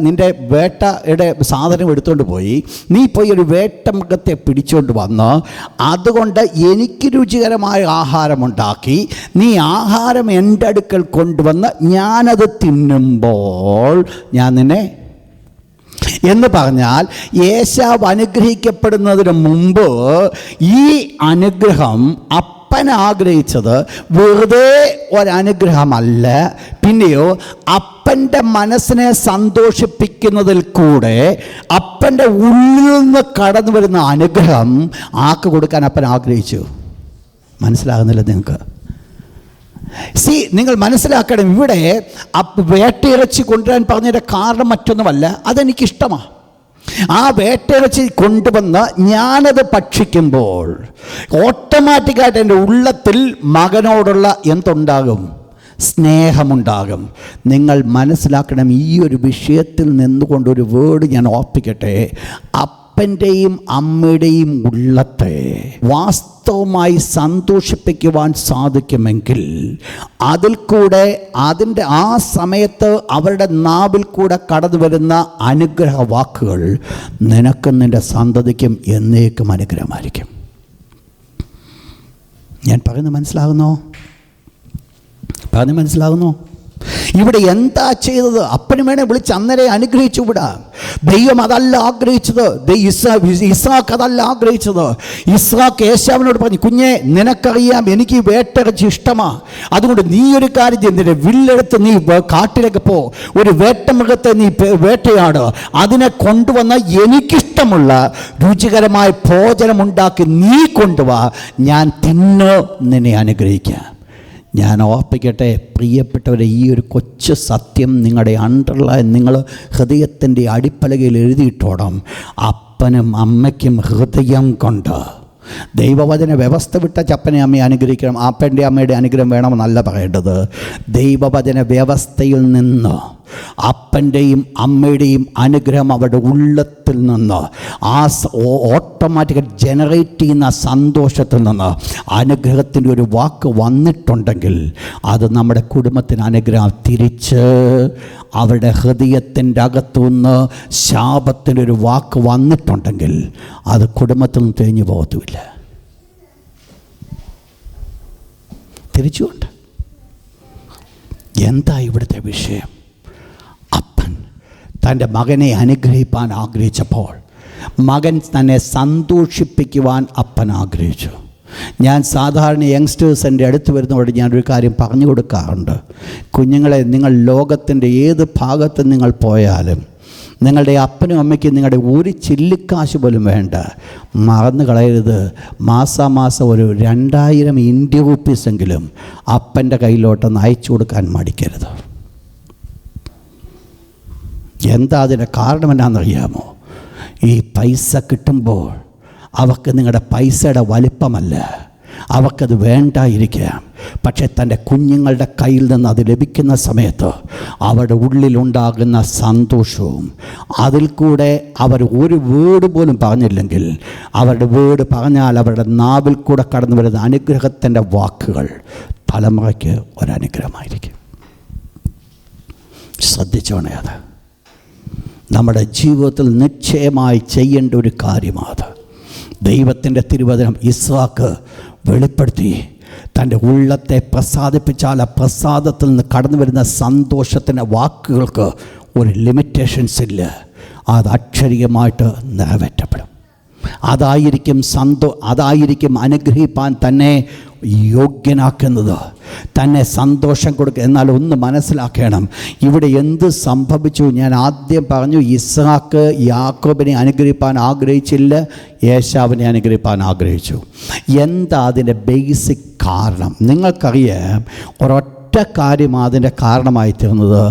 നിൻ്റെ വേട്ടയുടെ സാധനം എടുത്തുകൊണ്ട് പോയി, നീ പോയി ഒരു വേട്ടമൃഗത്തെ പിടിച്ചുകൊണ്ട് വന്ന് അതുകൊണ്ട് എനിക്ക് രുചികരമായ ആഹാരമുണ്ടാക്കി നീ ആഹാരം എൻ്റെ അടുക്കൽ കൊണ്ടുവന്ന് ഞാനത് തിന്നുമ്പോൾ ഞാൻ നിന്നെ എന്ന് പറഞ്ഞാൽ, ഏശാവ് അനുഗ്രഹിക്കപ്പെടുന്നതിന് മുമ്പ് ഈ അനുഗ്രഹം അപ്പൻ ആഗ്രഹിച്ചത് വെറുതെ ഒരനുഗ്രഹമല്ല, പിന്നെയോ അപ്പൻ്റെ മനസ്സിനെ സന്തോഷിപ്പിക്കുന്നതിൽ കൂടെ അപ്പൻ്റെ ഉള്ളിൽ നിന്ന് കടന്നു വരുന്ന അനുഗ്രഹം ആർക്ക് കൊടുക്കാൻ അപ്പൻ ആഗ്രഹിച്ചു. മനസ്സിലാകുന്നില്ല നിങ്ങൾക്ക്? നിങ്ങൾ മനസ്സിലാക്കണം, ഇവിടെ വേട്ടയിറച്ചി കൊണ്ടുവരാൻ പറഞ്ഞതിൻ്റെ കാരണം മറ്റൊന്നുമല്ല, അതെനിക്കിഷ്ടമാണ്. ആ വേട്ടയിറച്ചി കൊണ്ടുവന്ന് ഞാനത് ഭക്ഷിക്കുമ്പോൾ ഓട്ടോമാറ്റിക്കായിട്ട് എൻ്റെ ഉള്ളത്തിൽ മകനോടുള്ള എന്തുണ്ടാകും? സ്നേഹമുണ്ടാകും. നിങ്ങൾ മനസ്സിലാക്കണം, ഈ ഒരു വിഷയത്തിൽ നിന്നുകൊണ്ടൊരു വേർഡ് ഞാൻ ഓർപ്പിക്കട്ടെ. അപ്പൻ്റെയും അമ്മയുടെയും ഉള്ളത്തെ വാസ്തവമായി സന്തോഷിപ്പിക്കുവാൻ സാധിക്കുമെങ്കിൽ അതിൽ കൂടെ അതിൻ്റെ ആ സമയത്ത് അവരുടെ നാവിൽ കൂടെ കടന്നു വരുന്ന അനുഗ്രഹ വാക്കുകൾ നിനക്കും നിൻ്റെ സന്തതിക്കും എന്നേക്കും അനുഗ്രഹമായിരിക്കും. ഞാൻ പറയുന്നത് മനസ്സിലാകുന്നോ? മനസ്സിലാകുന്നു? ഇവിടെ എന്താ ചെയ്തത്? അപ്പന് വേണേ വിളിച്ച് അന്നേരെ അനുഗ്രഹിച്ചു വിടാം. ദൈവം അതല്ല ആഗ്രഹിച്ചത്. ഇസ്ഹാക്ക് അതല്ല ആഗ്രഹിച്ചത്. ഇസ്ഹാക്ക് ഏശാവിനോട് പറഞ്ഞു, കുഞ്ഞെ, നിനക്കറിയാം എനിക്ക് വേട്ടയിറച്ചി ഇഷ്ടമാണ്, അതുകൊണ്ട് നീ ഒരു കാര്യം ചെയ്തിട്ട് വില്ലെടുത്ത് നീ കാട്ടിലേക്ക് പോ, ഒരു വേട്ടമൃഗത്തെ നീ വേട്ടയാട്, അതിനെ കൊണ്ടുവന്ന എനിക്കിഷ്ടമുള്ള രുചികരമായ ഭോജനമുണ്ടാക്കി നീ കൊണ്ടുവാ, ഞാൻ തിന്ന് നിന്നെ അനുഗ്രഹിക്കാം. ഞാൻ ഓർപ്പിക്കട്ടെ പ്രിയപ്പെട്ടവരെ, ഈ ഒരു കൊച്ചു സത്യം നിങ്ങളുടെ അണ്ടർലൈൻ, നിങ്ങൾ ഹൃദയത്തിൻ്റെ അടിപ്പലകയിൽ എഴുതിയിട്ടോണം. അപ്പനും അമ്മയ്ക്കും ഹൃദയം കൊണ്ട് ദൈവവചന വ്യവസ്ഥ വിട്ട അപ്പനെ അമ്മയെ അനുഗ്രഹിക്കണം. അപ്പൻ്റെ അമ്മയുടെ അനുഗ്രഹം വേണമെന്നല്ല പറയേണ്ടത്. ദൈവവചന വ്യവസ്ഥയിൽ നിന്ന് അപ്പൻ്റെയും അമ്മയുടെയും അനുഗ്രഹം അവരുടെ ഉള്ളത്തിൽ നിന്ന്, ആ ഓട്ടോമാറ്റിക്കായി ജനറേറ്റ് ചെയ്യുന്ന സന്തോഷത്തിൽ നിന്ന് അനുഗ്രഹത്തിൻ്റെ ഒരു വാക്ക് വന്നിട്ടുണ്ടെങ്കിൽ അത് നമ്മുടെ കുടുംബത്തിന് അനുഗ്രഹം. തിരിച്ച് അവരുടെ ഹൃദയത്തിൻ്റെ അകത്തുനിന്ന് ശാപത്തിൻ്റെ ഒരു വാക്ക് വന്നിട്ടുണ്ടെങ്കിൽ അത് കുടുംബത്തിൽ നിന്ന് തേഞ്ഞു പോകത്തുമില്ല. തിരിച്ചുകൊണ്ട് എന്താ ഇവിടുത്തെ വിഷയം? അപ്പൻ തൻ്റെ മകനെ അനുഗ്രഹിപ്പാൻ ആഗ്രഹിച്ചപ്പോൾ മകൻ തന്നെ സന്തോഷിപ്പിക്കുവാൻ അപ്പൻ ആഗ്രഹിച്ചു. ഞാൻ സാധാരണ യങ്സ്റ്റേഴ്സിൻ്റെ അടുത്ത് വരുന്നവരോട് ഞാനൊരു കാര്യം പറഞ്ഞു കൊടുക്കാറുണ്ട്. കുഞ്ഞുങ്ങളെ, നിങ്ങൾ ലോകത്തിൻ്റെ ഏത് ഭാഗത്ത് നിങ്ങൾ പോയാലും നിങ്ങളുടെ അപ്പനും അമ്മയ്ക്കും നിങ്ങളുടെ ഒരു ചില്ലിക്കാശ് പോലും വേണ്ട. മറന്നു കളയരുത്, മാസാമാസം ഒരു 2000 ഇന്ത്യൻ റുപ്പീസെങ്കിലും അപ്പൻ്റെ കയ്യിലോട്ടൊന്ന് അയച്ചു കൊടുക്കാൻ മടിക്കരുത്. എന്താ അതിൻ്റെ കാരണം എന്നാണെന്നറിയാമോ? ഈ പൈസ കിട്ടുമ്പോൾ അവർക്ക് നിങ്ങളുടെ പൈസയുടെ വലിപ്പമല്ല, അവർക്കത് വേണ്ടായിരിക്കാം. പക്ഷേ തൻ്റെ കുഞ്ഞുങ്ങളുടെ കയ്യിൽ നിന്ന് അത് ലഭിക്കുന്ന സമയത്ത് അവരുടെ ഉള്ളിലുണ്ടാകുന്ന സന്തോഷവും, അതിൽ കൂടെ അവർ ഒരു വേർഡ് പോലും പറഞ്ഞില്ലെങ്കിൽ അവരുടെ വേർഡ് പറഞ്ഞാൽ അവരുടെ നാവിൽ കൂടെ കടന്നു വരുന്ന അനുഗ്രഹത്തിൻ്റെ വാക്കുകൾ തലമുറയ്ക്ക് ഒരനുഗ്രഹമായിരിക്കും. ശ്രദ്ധിച്ചോണേ, അത് നമ്മുടെ ജീവിതത്തിൽ നിശ്ചയമായി ചെയ്യേണ്ട ഒരു കാര്യമാണ്. ദൈവത്തിൻ്റെ തിരുവചനം ഇസ്ഹാക്ക് വെളിപ്പെടുത്തി. തൻ്റെ ഉള്ളത്തെ പ്രസാദിപ്പിച്ചാൽ ആ പ്രസാദത്തിൽ നിന്ന് കടന്നു വരുന്ന സന്തോഷത്തിൻ്റെ വാക്കുകൾക്ക് ഒരു ലിമിറ്റേഷൻസ് ഇല്ല. അത് അക്ഷരികമായിട്ട് നിറവേറ്റപ്പെടും. അതായിരിക്കും അനുഗ്രഹിപ്പാൻ തന്നെ യോഗ്യനാക്കുന്നത്, തന്നെ സന്തോഷം കൊടുക്കുക. എന്നാൽ ഒന്ന് മനസ്സിലാക്കണം, ഇവിടെ എന്ത് സംഭവിച്ചു? ഞാൻ ആദ്യം പറഞ്ഞു, ഇസ്ഹാക്ക് യാക്കോബിനെ അനുഗ്രഹിപ്പാൻ ആഗ്രഹിച്ചില്ല, ഏശാവിനെ അനുഗ്രഹിപ്പാൻ ആഗ്രഹിച്ചു. എന്താ അതിൻ്റെ ബേസിക് കാരണം? നിങ്ങൾക്കറിയാം, ഒരൊറ്റ കാര്യം അതിൻ്റെ കാരണമായി തീർന്നത്.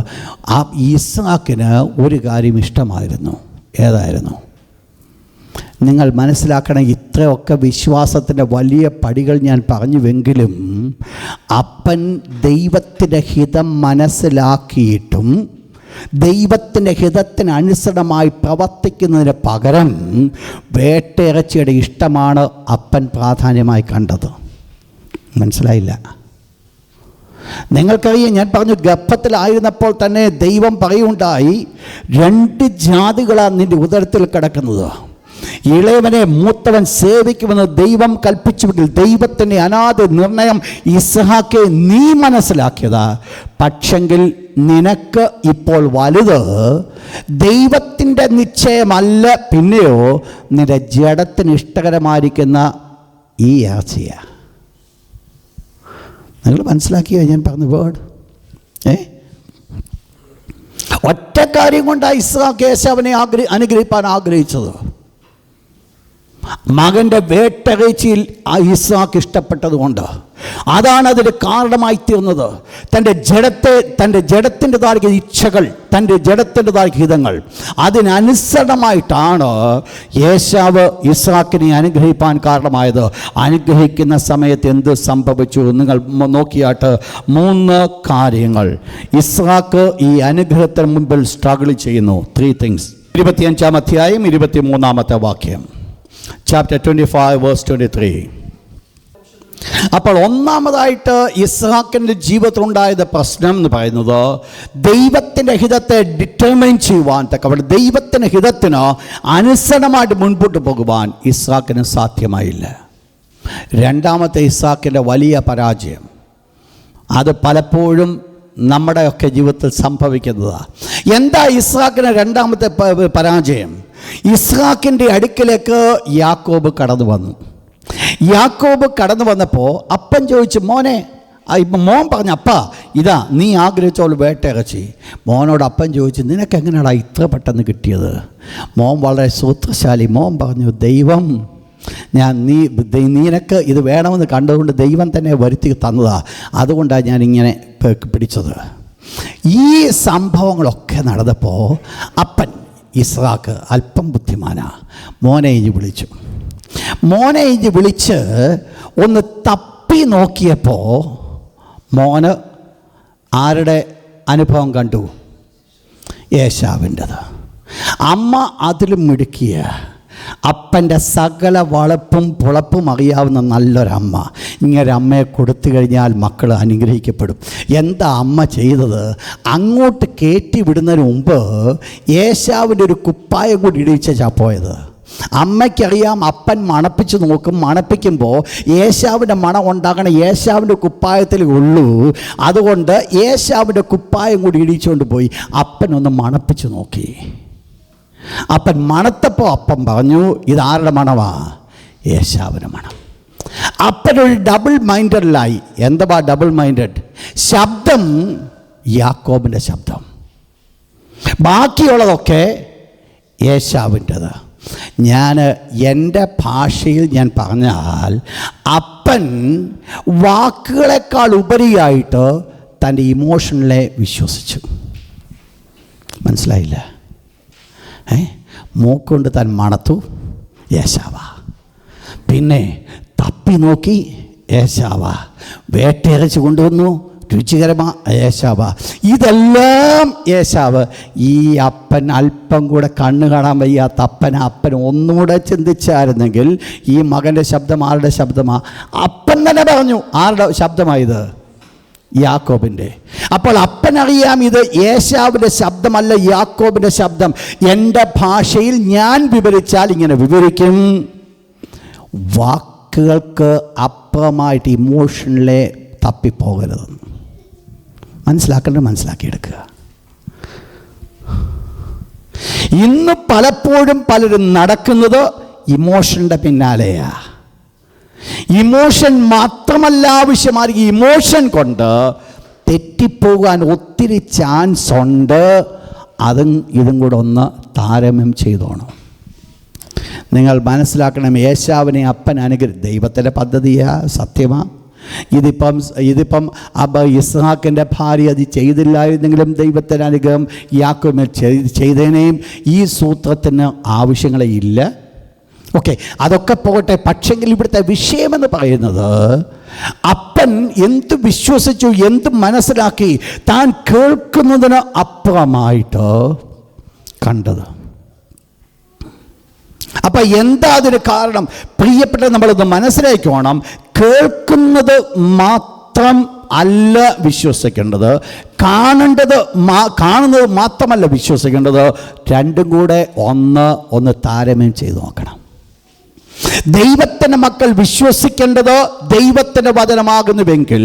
ആ ഇസ്ഹാക്കിന് ഒരു കാര്യം ഇഷ്ടമായിരുന്നു. ഏതായിരുന്നു? നിങ്ങൾ മനസ്സിലാക്കണം, ഇത്രയൊക്കെ വിശ്വാസത്തിൻ്റെ വലിയ പടികൾ ഞാൻ പറഞ്ഞുവെങ്കിലും അപ്പൻ ദൈവത്തിൻ്റെ ഹിതം മനസ്സിലാക്കിയിട്ടും ദൈവത്തിൻ്റെ ഹിതത്തിനനുസൃതമായി പ്രവർത്തിക്കുന്നതിന് പകരം വേട്ടയിറച്ചിയുടെ ഇഷ്ടമാണ് അപ്പൻ പ്രാധാന്യമായി കണ്ടത്. മനസ്സിലായില്ല? നിങ്ങൾക്കറിയാം, ഞാൻ പറഞ്ഞു, ഗർഭത്തിലായിരുന്നപ്പോൾ തന്നെ ദൈവം പറയുണ്ടായി, 2 ജാതികളാണ് നിൻ്റെ ഉദരത്തിൽ കിടക്കുന്നത്. ഇളയവനെ മൂത്തവൻ സേവിക്കുമെന്ന് ദൈവം കൽപ്പിച്ചുവെങ്കിൽ ദൈവത്തിൻ്റെ അനാദി നിർണയം ഇസ്ഹാക്കെ നീ മനസ്സിലാക്കിയതാ. പക്ഷെങ്കിൽ നിനക്ക് ഇപ്പോൾ വലുത് ദൈവത്തിൻ്റെ നിശ്ചയമല്ല, പിന്നെയോ നിന്റെ ജഡത്തിന് ഇഷ്ടകരമായിരിക്കുന്ന ഈ ആശയ. നിങ്ങൾ മനസ്സിലാക്കിയോ ഞാൻ പറഞ്ഞ വേർഡ്? ഒറ്റ കാര്യം കൊണ്ടാണ് ഇസ്ഹാക്ക് ഏശാവിനെ അനുഗ്രഹിപ്പാൻ ആഗ്രഹിച്ചത്. മകൻ്റെ വേട്ടകച്ചിയിൽ ഇസ്ഹാക്ക് ഇഷ്ടപ്പെട്ടതുകൊണ്ട്, അതാണ് അതിന് കാരണമായി തീർന്നത്. തൻ്റെ ജഡത്തിൻ്റെതായ ഇച്ഛകൾ, തൻ്റെ ജഡത്തിൻ്റെതായ ഹിതങ്ങൾ, അതിനനുസരണമായിട്ടാണ് ഏശാവ് ഇസ്ഹാക്കിനെ അനുഗ്രഹിപ്പാൻ കാരണമായത്. അനുഗ്രഹിക്കുന്ന സമയത്ത് എന്ത് സംഭവിച്ചു നിങ്ങൾ നോക്കിയാട്ട് 3 കാര്യങ്ങൾ ഇസ്ഹാക്ക് ഈ അനുഗ്രഹത്തിന് മുമ്പിൽ സ്ട്രഗിൾ ചെയ്യുന്നു. 3 things. 25-ാം അധ്യായം 23-ാമത്തെ വാക്യം, ചാപ്റ്റർ 25 വേഴ്സ് 23. അപ്പോൾ ഒന്നാമതായിട്ട് ഇസ്ഹാക്കിൻ്റെ ജീവിതത്തിലുണ്ടായത് പ്രശ്നം എന്ന് പറയുന്നത് ദൈവത്തിൻ്റെ ഹിതത്തെ ഡിറ്റർമൈൻ ചെയ്യുവാൻ തക്കവണ്ണം, ദൈവത്തിൻ്റെ ഹിതത്തിന് അനുസരണമായിട്ട് മുൻപോട്ട് പോകുവാൻ ഇസ്ഹാക്കിന് സാധ്യമായില്ല. രണ്ടാമത്തെ ഇസ്ഹാക്കിൻ്റെ വലിയ പരാജയം, അത് പലപ്പോഴും നമ്മുടെയൊക്കെ ജീവിതത്തിൽ സംഭവിക്കുന്നതാണ്. എന്താ ഇസ്ഹാക്കിന് രണ്ടാമത്തെ പരാജയം? ഇസ്ഹാക്കിൻ്റെ അടുക്കിലേക്ക് യാക്കോബ് കടന്നു വന്നു. യാക്കോബ് കടന്നു വന്നപ്പോൾ അപ്പൻ ചോദിച്ചു, മോനെ, ഇപ്പം മോൻ പറഞ്ഞു, അപ്പാ ഇതാ നീ ആഗ്രഹിച്ചോൾ വേട്ടയിറച്ചി. മോനോട് അപ്പൻ ചോദിച്ചു, നിനക്ക് എങ്ങനെയാടാ ഇത്ര പെട്ടെന്ന് കിട്ടിയത്? മോൻ വളരെ സൂത്രശാലി. മോൻ പറഞ്ഞു, ദൈവം നിനക്ക് ഇത് വേണമെന്ന് കണ്ടതുകൊണ്ട് ദൈവം തന്നെ വരുത്തി തന്നതാ, അതുകൊണ്ടാണ് ഞാനിങ്ങനെ പിടിച്ചത്. ഈ സംഭവങ്ങളൊക്കെ നടന്നപ്പോൾ അപ്പൻ ഇസ്ഹാക്ക് അല്പം ബുദ്ധിമാനാ. മോനെ ഇഞ്ഞ് വിളിച്ച് ഒന്ന് തപ്പി നോക്കിയപ്പോൾ മോന് ആരുടെ അനുഭവം കണ്ടു? ഏശാവിൻ്റെത്. അമ്മ അതിലും മിടുക്കിയ, അപ്പൻ്റെ സകല വളപ്പും പുളപ്പും അറിയാവുന്ന നല്ലൊരമ്മ. ഇങ്ങനൊരമ്മയെ കൊടുത്തു കഴിഞ്ഞാൽ മക്കൾ അനുഗ്രഹിക്കപ്പെടും. എന്താ അമ്മ ചെയ്തത്? അങ്ങോട്ട് കയറ്റി വിടുന്നതിന് മുമ്പ് ഏശാവിൻ്റെ ഒരു കുപ്പായം കൂടി ഇടിച്ചാ പോയത്. അമ്മയ്ക്കറിയാം, അപ്പൻ മണപ്പിച്ച് നോക്കും, മണപ്പിക്കുമ്പോൾ ഏശാവിൻ്റെ മണം ഉണ്ടാകണം ഏശാവിൻ്റെ കുപ്പായത്തിൽ ഉള്ളൂ. അതുകൊണ്ട് ഏശാവിൻ്റെ കുപ്പായം കൂടി ഇടിച്ചുകൊണ്ട് പോയി അപ്പനൊന്ന് മണപ്പിച്ച് നോക്കി. അപ്പൻ മണത്തപ്പോൾ അപ്പൻ പറഞ്ഞു, ഇതാരുടെ മണമാ? ഏശാവിൻ്റെ മണം. അപ്പനൊരു ഡബിൾ മൈൻഡഡിലായി. എന്താ ഡബിൾ മൈൻഡഡ്? ശബ്ദം യാക്കോബിൻ്റെ ശബ്ദം, ബാക്കിയുള്ളതൊക്കെ ഏശാവിൻ്റെത്. എൻ്റെ ഭാഷയിൽ ഞാൻ പറഞ്ഞാൽ, അപ്പൻ വാക്കുകളെക്കാൾ ഉപരിയായിട്ട് തൻ്റെ ഇമോഷനിലെ വിശ്വസിച്ചു. മനസ്സിലായില്ല? മൂക്കൊണ്ട് താൻ മണത്തു, ഏശാവ. പിന്നെ തപ്പി നോക്കി, ഏശാവ. വേട്ടയിറച്ചി കൊണ്ടുവന്നു, രുചികരമാ, ഏശാവ. ഇതെല്ലാം ഏശാവ്. ഈ അപ്പൻ അല്പം കൂടെ കണ്ണ് കാണാൻ വയ്യാത്ത അപ്പൻ ഒന്നുകൂടെ ചിന്തിച്ചായിരുന്നെങ്കിൽ ഈ മകൻ്റെ ശബ്ദം ആരുടെ ശബ്ദമാ? അപ്പൻ തന്നെ പറഞ്ഞു, ആരുടെ ശബ്ദമായത്? യാക്കോബിൻ്റെ. അപ്പോൾ അപ്പനറിയാം ഇത് ഏശാവിൻ്റെ ശബ്ദമല്ല, യാക്കോബിൻ്റെ ശബ്ദം. എൻ്റെ ഭാഷയിൽ ഞാൻ വിവരിച്ചാൽ ഇങ്ങനെ വിവരിക്കും. വാക്കുകൾക്ക് അപ്പുറമായിട്ട് ഇമോഷനിലെ തപ്പിപ്പോകരുത്. മനസ്സിലാക്കിയെടുക്കുക. ഇന്ന് പലപ്പോഴും പലരും നടക്കുന്നത് ഇമോഷൻ്റെ പിന്നാലെയാ. ഇമോഷൻ മാത്രമല്ല ആവശ്യമായിരിക്കും, ഇമോഷൻ കൊണ്ട് തെറ്റിപ്പോകാൻ ഒത്തിരി ചാൻസ് ഉണ്ട്. ഇതും കൂടെ ഒന്ന് താരതമ്യം ചെയ്തോണം. നിങ്ങൾ മനസ്സിലാക്കണം, യേശാവിനെ അപ്പൻ ദൈവത്തിൻ്റെ പദ്ധതിയാ, സത്യമാ. ഇതിപ്പം ഇസ്ഹാക്കിൻ്റെ ഭാര്യ അത് ചെയ്തില്ലായിരുന്നെങ്കിലും ദൈവത്തിൻ്റെ അനുഗ്രഹം യാക്കോബിൽ ചെയ്തേനെയും ഈ സൂത്രത്തിന് ആവശ്യങ്ങളെ ഇല്ല. ഓക്കെ, അതൊക്കെ പോകട്ടെ. പക്ഷെങ്കിൽ ഇവിടുത്തെ വിഷയമെന്ന് പറയുന്നത്, അപ്പൻ എന്ത് വിശ്വസിച്ചു, എന്ത് മനസ്സിലാക്കി, താൻ കേൾക്കുന്നതിന് അപ്പുറമായിട്ട് കണ്ടത്. അപ്പം എന്താ അതിന് കാരണം? പ്രിയപ്പെട്ട, നമ്മളിത് മനസ്സിലാക്കണം. കേൾക്കുന്നത് മാത്രം അല്ല വിശ്വസിക്കേണ്ടത്, കാണുന്നത് മാത്രമല്ല വിശ്വസിക്കേണ്ടത്, രണ്ടും കൂടെ ഒന്ന് താരതമ്യം ചെയ്ത് നോക്കണം. ദൈവത്തിൻ്റെ മക്കൾ വിശ്വസിക്കേണ്ടത് ദൈവത്തിൻ്റെ വചനമാകുന്നുവെങ്കിൽ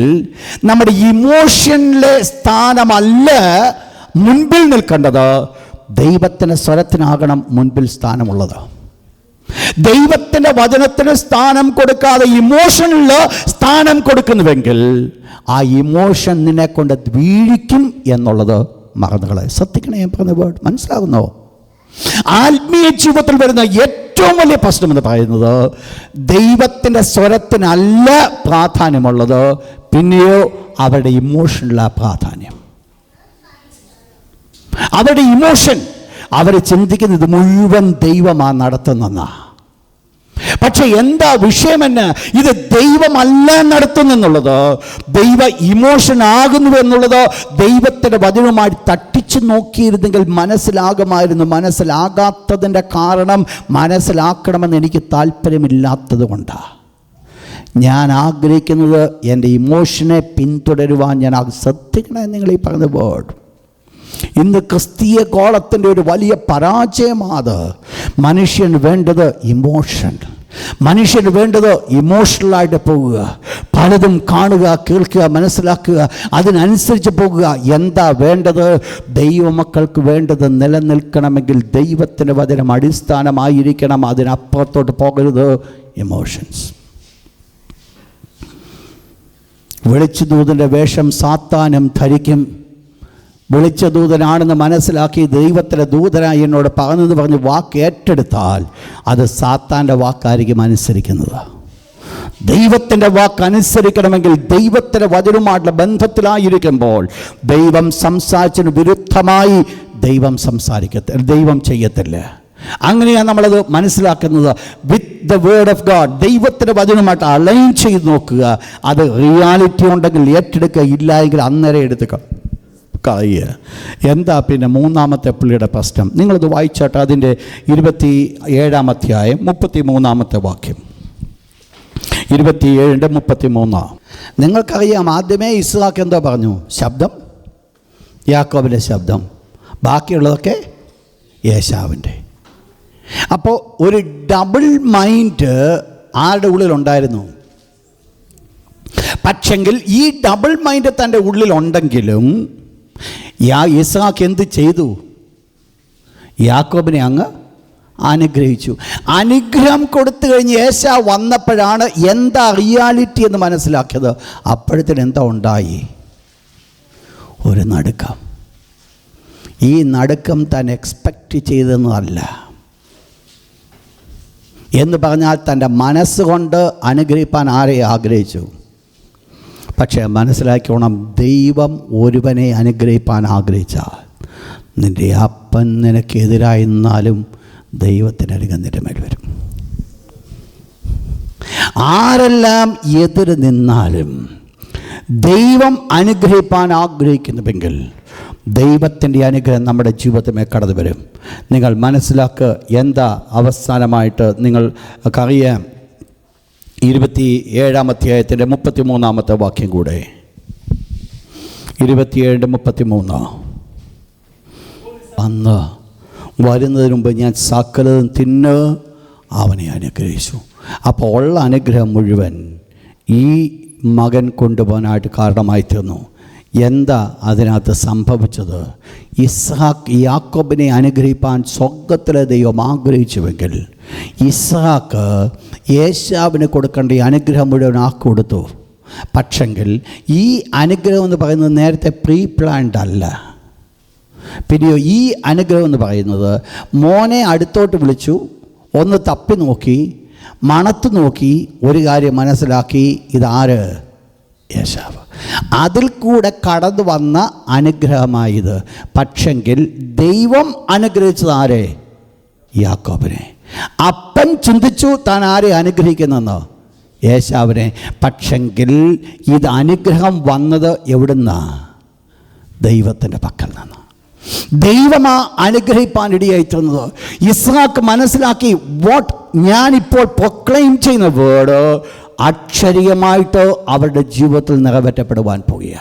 നമ്മുടെ ഇമോഷനിലെ സ്ഥാനമല്ല മുൻപിൽ നിൽക്കേണ്ടത്, ദൈവത്തിൻ്റെ സ്വരത്തിനാകണം മുൻപിൽ സ്ഥാനമുള്ളത്. ദൈവത്തിൻ്റെ വചനത്തിന് സ്ഥാനം കൊടുക്കാതെ ഇമോഷനിൽ സ്ഥാനം കൊടുക്കുന്നുവെങ്കിൽ ആ ഇമോഷൻ നിന്നെ കൊണ്ട് വീഴിക്കും എന്നുള്ളത് മറന്നുകളെ. ശ്രദ്ധിക്കണേ, ഞാൻ പറഞ്ഞ വേർഡ് മനസ്സിലാകുന്നോ? ആത്മീയ ജീവിതത്തിൽ വരുന്ന ഏറ്റവും വലിയ പ്രശ്നം എന്ന് പറയുന്നത് ദൈവത്തിൻ്റെ സ്വരത്തിനല്ല പ്രാധാന്യമുള്ളത്, പിന്നെയോ അവരുടെ ഇമോഷനിലാണ് പ്രാധാന്യം. അവരുടെ ഇമോഷൻ, അവർ ചിന്തിക്കുന്നത് മുഴുവൻ ദൈവമാണ് നടത്തുന്നെന്നാ. പക്ഷെ എന്താ വിഷയമെന്ന്, ഇത് ദൈവമല്ല നടത്തുന്നെന്നുള്ളത്, ദൈവ ഇമോഷൻ ആകുന്നു എന്നുള്ളത് ദൈവത്തിൻ്റെ വചനവുമായി തട്ടിച്ചു നോക്കിയിരുന്നെങ്കിൽ മനസ്സിലാകുമായിരുന്നു. മനസ്സിലാകാത്തതിൻ്റെ കാരണം മനസ്സിലാക്കണമെന്ന് എനിക്ക് താല്പര്യമില്ലാത്തത് കൊണ്ടാണ്. ഞാൻ ആഗ്രഹിക്കുന്നത് എൻ്റെ ഇമോഷനെ പിന്തുടരുവാൻ ഞാൻ ശ്രദ്ധിക്കണേ. നിങ്ങൾ ഈ പറഞ്ഞ വേർഡ് ഇന്ന് ക്രിസ്തീയ കോളത്തിൻ്റെ ഒരു വലിയ പരാജയമാണ്. മനുഷ്യന് വേണ്ടത് ഇമോഷൻ, മനുഷ്യന് വേണ്ടത് ഇമോഷണലായിട്ട് പോകുക, പലതും കാണുക, കേൾക്കുക, മനസ്സിലാക്കുക, അതിനനുസരിച്ച് പോകുക. എന്താ വേണ്ടത്? ദൈവമക്കൾക്ക് വേണ്ടത് നിലനിൽക്കണമെങ്കിൽ ദൈവത്തിൻ്റെ വചനം അടിസ്ഥാനമായിരിക്കണം. അതിനപ്പുറത്തോട്ട് പോകരുത് ഇമോഷൻസ്. വെളിച്ചദൂതൻ്റെ വേഷം സാത്താനും ധരിക്കും. വിളിച്ച ദൂതനാണെന്ന് മനസ്സിലാക്കി ദൈവത്തിൻ്റെ ദൂതനായി എന്നോട് പറഞ്ഞ് വാക്ക് ഏറ്റെടുത്താൽ അത് സാത്താൻ്റെ വാക്കായിരിക്കും അനുസരിക്കുന്നത്. ദൈവത്തിൻ്റെ വാക്ക് അനുസരിക്കണമെങ്കിൽ ദൈവത്തിൻ്റെ വചനവുമായിട്ടുള്ള ബന്ധത്തിലായിരിക്കുമ്പോൾ ദൈവം സംസാരിച്ചതിന് വിരുദ്ധമായി ദൈവം ചെയ്യത്തില്ല. അങ്ങനെയാണ് നമ്മളത് മനസ്സിലാക്കുന്നത്. With the word of God, ദൈവത്തിൻ്റെ വചനവുമായിട്ട് അലൈൻ ചെയ്ത് നോക്കുക. അത് റിയാലിറ്റി ഉണ്ടെങ്കിൽ ഏറ്റെടുക്കുക, ഇല്ല എങ്കിൽ അന്നേരം എടുത്തുക. എന്താ പിന്നെ മൂന്നാമത്തെ പുള്ളിയുടെ പ്രശ്നം? നിങ്ങളിത് വായിച്ചാട്ട് അതിൻ്റെ 27-ാം അധ്യായം 33-ാമത്തെ വാക്യം. 27:33. നിങ്ങൾക്കറിയാം, ആദ്യമേ ഇസ്ഹാക്ക് എന്തോ പറഞ്ഞു? ശബ്ദം യാക്കോബിൻ്റെ ശബ്ദം, ബാക്കിയുള്ളതൊക്കെ ഏശാവിൻ്റെ. അപ്പോൾ ഒരു ഡബിൾ മൈൻഡ് ആരുടെ ഉള്ളിലുണ്ടായിരുന്നു? പക്ഷെങ്കിൽ ഈ ഡബിൾ മൈൻഡ് തൻ്റെ ഉള്ളിലുണ്ടെങ്കിലും ഇസ്ഹാക്ക് എന്ത് ചെയ്തു? യാക്കോബിനെ അങ്ങ് അനുഗ്രഹിച്ചു. അനുഗ്രഹം കൊടുത്തു കഴിഞ്ഞ് ഏശാവ് വന്നപ്പോഴാണ് എന്താ റിയാലിറ്റി എന്ന് മനസ്സിലാക്കിയത്. അപ്പോഴത്തേന് എന്താ ഉണ്ടായി? ഒരു നടുക്കം. ഈ നടുക്കം താൻ എക്സ്പെക്റ്റ് ചെയ്തെന്നല്ല. എന്ന് പറഞ്ഞാൽ തൻ്റെ മനസ്സുകൊണ്ട് അനുഗ്രഹിപ്പാൻ ആരെ ആഗ്രഹിച്ചു? പക്ഷേ മനസ്സിലാക്കിയോണം, ദൈവം ഒരുവനെ അനുഗ്രഹിപ്പാൻ ആഗ്രഹിച്ചാൽ നിൻ്റെ അപ്പൻ നിനക്കെതിരായിരുന്നാലും ദൈവത്തിൻ്റെ അനുഗ്രഹം നിൻ്റെ മേൽ വരും. ആരെല്ലാം എതിര് നിന്നാലും ദൈവം അനുഗ്രഹിപ്പാൻ ആഗ്രഹിക്കുന്നുവെങ്കിൽ ദൈവത്തിൻ്റെ അനുഗ്രഹം നമ്മുടെ ജീവിതത്തിലേ കടന്നു വരും. നിങ്ങൾ മനസ്സിലാക്കുക. എന്താ അവസാനമായിട്ട് നിങ്ങൾക്കറിയാം? 27-ാം അധ്യായത്തിൻ്റെ 33-ാമത്തെ വാക്യം കൂടെ. 27:33. അന്ന് വരുന്നതിന് മുമ്പ് ഞാൻ സകലതും തിന്ന് അവനെ അനുഗ്രഹിച്ചു. അപ്പോൾ ഉള്ള അനുഗ്രഹം മുഴുവൻ ഈ മകൻ കൊണ്ടുപോകാനായിട്ട് കാരണമായി തീർന്നു. എന്താ അതിനകത്ത് സംഭവിച്ചത്? ഇസ്ഹാക്ക് യാക്കോബിനെ അനുഗ്രഹിപ്പാൻ സ്വർഗ്ഗത്തിലെ ദൈവം ആഗ്രഹിച്ചുവെങ്കിൽ ഇസ്ഹാക്ക് ഏശാവിന് കൊടുക്കേണ്ട ഈ അനുഗ്രഹം മുഴുവൻ കൊടുത്തു. പക്ഷെങ്കിൽ ഈ അനുഗ്രഹം എന്ന് പറയുന്നത് നേരത്തെ പ്രീ പ്ലാൻഡ് അല്ല. പിന്നെയോ ഈ അനുഗ്രഹം എന്ന് പറയുന്നത് മോനെ അടുത്തോട്ട് വിളിച്ചു, ഒന്ന് തപ്പി നോക്കി, മണത്ത് നോക്കി, ഒരു കാര്യം മനസ്സിലാക്കി, ഇതാര്? ഏശാവ്. അതിൽ കൂടെ കടന്നു വന്ന അനുഗ്രഹമായത്. പക്ഷെങ്കിൽ ദൈവം അനുഗ്രഹിച്ചത് ആരെ? യാക്കോബിനെ. അപ്പൻ ചിന്തിച്ചു താൻ ആരെ അനുഗ്രഹിക്കുന്നെന്ന്? ഏശാവിനെ. പക്ഷെങ്കിൽ ഇത് അനുഗ്രഹം വന്നത് എവിടുന്നാ? ദൈവത്തിൻ്റെ പക്കൽ നിന്ന്. ദൈവമാ അനുഗ്രഹിപ്പാൻ ഇടയായി തീർന്നത്. ഇസ്ഹാക്ക് മനസ്സിലാക്കി, വാട്ട് ഞാനിപ്പോൾ പ്രൊക്ലെയിം ചെയ്യുന്ന വേർഡ് അക്ഷരീയമായിട്ട് അവരുടെ ജീവിതത്തിൽ നിറവേറ്റപ്പെടുവാൻ പോകുക.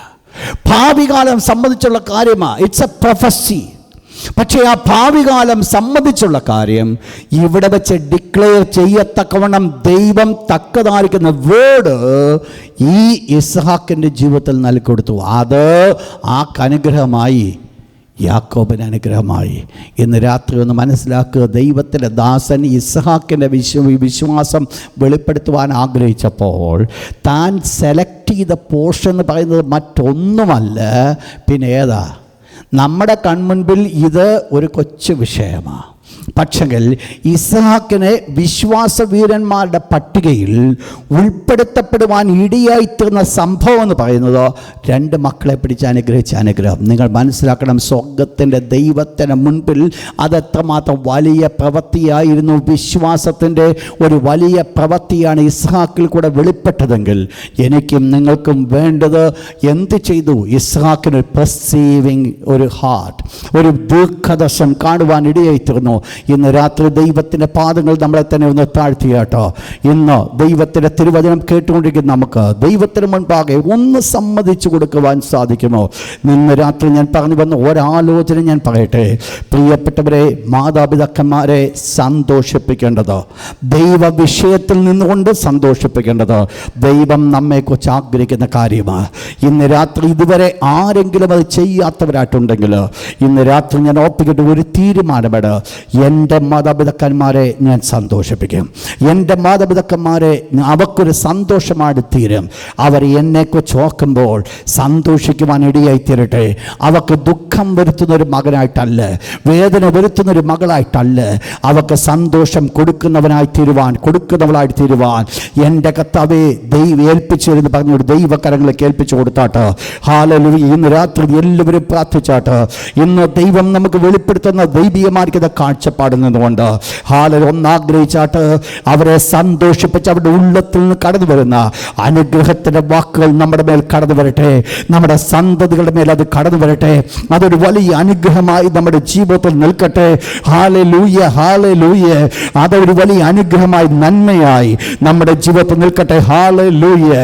ഭാവി കാലം സംബന്ധിച്ചുള്ള കാര്യമാണ്. It's A prophecy. പക്ഷേ ആ ഭാവി കാലം സംബന്ധിച്ചുള്ള കാര്യം ഇവിടെ വെച്ച് ഡിക്ലെയർ ചെയ്യത്തക്കവണ്ണം ദൈവം തക്കതായിരിക്കുന്ന വേർഡ് ഈ ഇസ്ഹാക്കിൻ്റെ ജീവിതത്തിൽ നൽകിക്കൊടുത്തു. അത് ആ അനുഗ്രഹമായി, യാക്കോബിന് അനുഗ്രഹമായി. ഇന്ന് രാത്രി ഒന്ന് മനസ്സിലാക്കുക. ദൈവത്തിൻ്റെ ദാസൻ ഇസ്ഹാക്കിൻ്റെ വിശ്വാസം വെളിപ്പെടുത്തുവാൻ ആഗ്രഹിച്ചപ്പോൾ താൻ സെലക്ട് ചെയ്ത പോർഷൻ എന്ന് പറയുന്നത് മറ്റൊന്നുമല്ല, പിന്നെ ഏതാ? നമ്മുടെ കൺമുൻപിൽ ഇത് ഒരു കൊച്ചു വിഷയമാണ്. പക്ഷെങ്കിൽ ഇസ്ഹാക്കിനെ വിശ്വാസവീരന്മാരുടെ പട്ടികയിൽ ഉൾപ്പെടുത്തപ്പെടുവാൻ ഇടയായിത്തീർന്ന സംഭവം എന്ന് പറയുന്നത് 2 മക്കളെ പിടിച്ച് അനുഗ്രഹിച്ച അനുഗ്രഹം. നിങ്ങൾ മനസ്സിലാക്കണം, സ്വർഗത്തിൻ്റെ ദൈവത്തിന് മുൻപിൽ അതെത്രമാത്രം വലിയ പ്രവൃത്തിയായിരുന്നു. വിശ്വാസത്തിൻ്റെ ഒരു വലിയ പ്രവൃത്തിയാണ് ഇസ്ഹാക്കിൽ കൂടെ വെളിപ്പെട്ടതെങ്കിൽ എനിക്കും നിങ്ങൾക്കും വേണ്ടത് എന്ത് ചെയ്തു? ഇസ്ഹാക്കിന് പെർസീവിങ് ഒരു ഹാർട്ട്, ഒരു ദീർഘദർശനം കാണുവാൻ ഇടയായിത്തീർന്നു. ഇന്ന് രാത്രി ദൈവത്തിൻ്റെ പാദങ്ങൾ നമ്മളെ തന്നെ ഒന്ന് താഴ്ത്തിയാട്ടോ. ഇന്ന് ദൈവത്തിൻ്റെ തിരുവചനം കേട്ടുകൊണ്ടിരിക്കുന്ന നമുക്ക് ദൈവത്തിന് മുൻപാകെ ഒന്ന് സമ്മതിച്ചു കൊടുക്കുവാൻ സാധിക്കുമോ? ഇന്ന് രാത്രി ഞാൻ പറഞ്ഞു വന്ന ഒരാലോചന ഞാൻ പറയട്ടെ. പ്രിയപ്പെട്ടവരെ, മാതാപിതാക്കന്മാരെ സന്തോഷിപ്പിക്കേണ്ടത്, ദൈവ വിഷയത്തിൽ നിന്നുകൊണ്ട് സന്തോഷിപ്പിക്കേണ്ടത് ദൈവം നമ്മെക്കുറിച്ച് ആഗ്രഹിക്കുന്ന കാര്യമാണ്. ഇന്ന് രാത്രി ഇതുവരെ ആരെങ്കിലും അത് ചെയ്യാത്തവരായിട്ടുണ്ടെങ്കിൽ ഇന്ന് രാത്രി ഞാൻ ഓർപ്പിക്കട്ടെ, ഒരു തീരുമാനമെട്. എൻ്റെ മാതാപിതാക്കന്മാരെ ഞാൻ സന്തോഷിപ്പിക്കും. എൻ്റെ മാതാപിതാക്കന്മാരെ അവർക്കൊരു സന്തോഷമായിട്ട് തീരും. അവർ എന്നെക്കുറിച്ച് ഓർക്കുമ്പോൾ സന്തോഷിക്കുവാൻ ഇടയായിത്തീരട്ടെ. അവർക്ക് ദുഃഖം വരുത്തുന്നൊരു മകനായിട്ടല്ല, വേദന വരുത്തുന്നൊരു മകളായിട്ടല്ല, അവർക്ക് സന്തോഷം കൊടുക്കുന്നവളായി തീരുവാൻ എൻ്റെ കർത്താവേ ദൈവം ഏൽപ്പിച്ചിരുന്ന് പറഞ്ഞൊരു ദൈവകരങ്ങളെ ഏൽപ്പിച്ചു കൊടുത്താട്ട്. ഹല്ലേലൂയ. ഇന്ന് രാത്രി എല്ലാവരും പ്രാർത്ഥിച്ചാട്ട്. ഇന്ന് ദൈവം നമുക്ക് വെളിപ്പെടുത്തുന്ന ദൈവീയമായിരിക്കുന്ന കാഴ്ചപ്പാടിൽ നിന്നുകൊണ്ട് ഒന്നാഗ്രഹിച്ചാട്ട് അവരെ സന്തോഷിപ്പിച്ച് അവരുടെ ഉള്ളത്തിൽ നിന്ന് കടന്നു വരുന്ന അനുഗ്രഹത്തിൻ്റെ വാക്കുകൾ നമ്മുടെ മേൽ കടന്നു വരട്ടെ. നമ്മുടെ സന്തതികളുടെ മേൽ അത് കടന്നു വരട്ടെ. അതൊരു വലിയ അനുഗ്രഹമായി നമ്മുടെ ജീവിതത്തിൽ നിൽക്കട്ടെ. Hallelujah, hallelujah. അതൊരു വലിയ അനുഗ്രഹമായി, നന്മയായി നമ്മുടെ ജീവിതത്തിൽ നിൽക്കട്ടെ. ഹല്ലേലൂയ.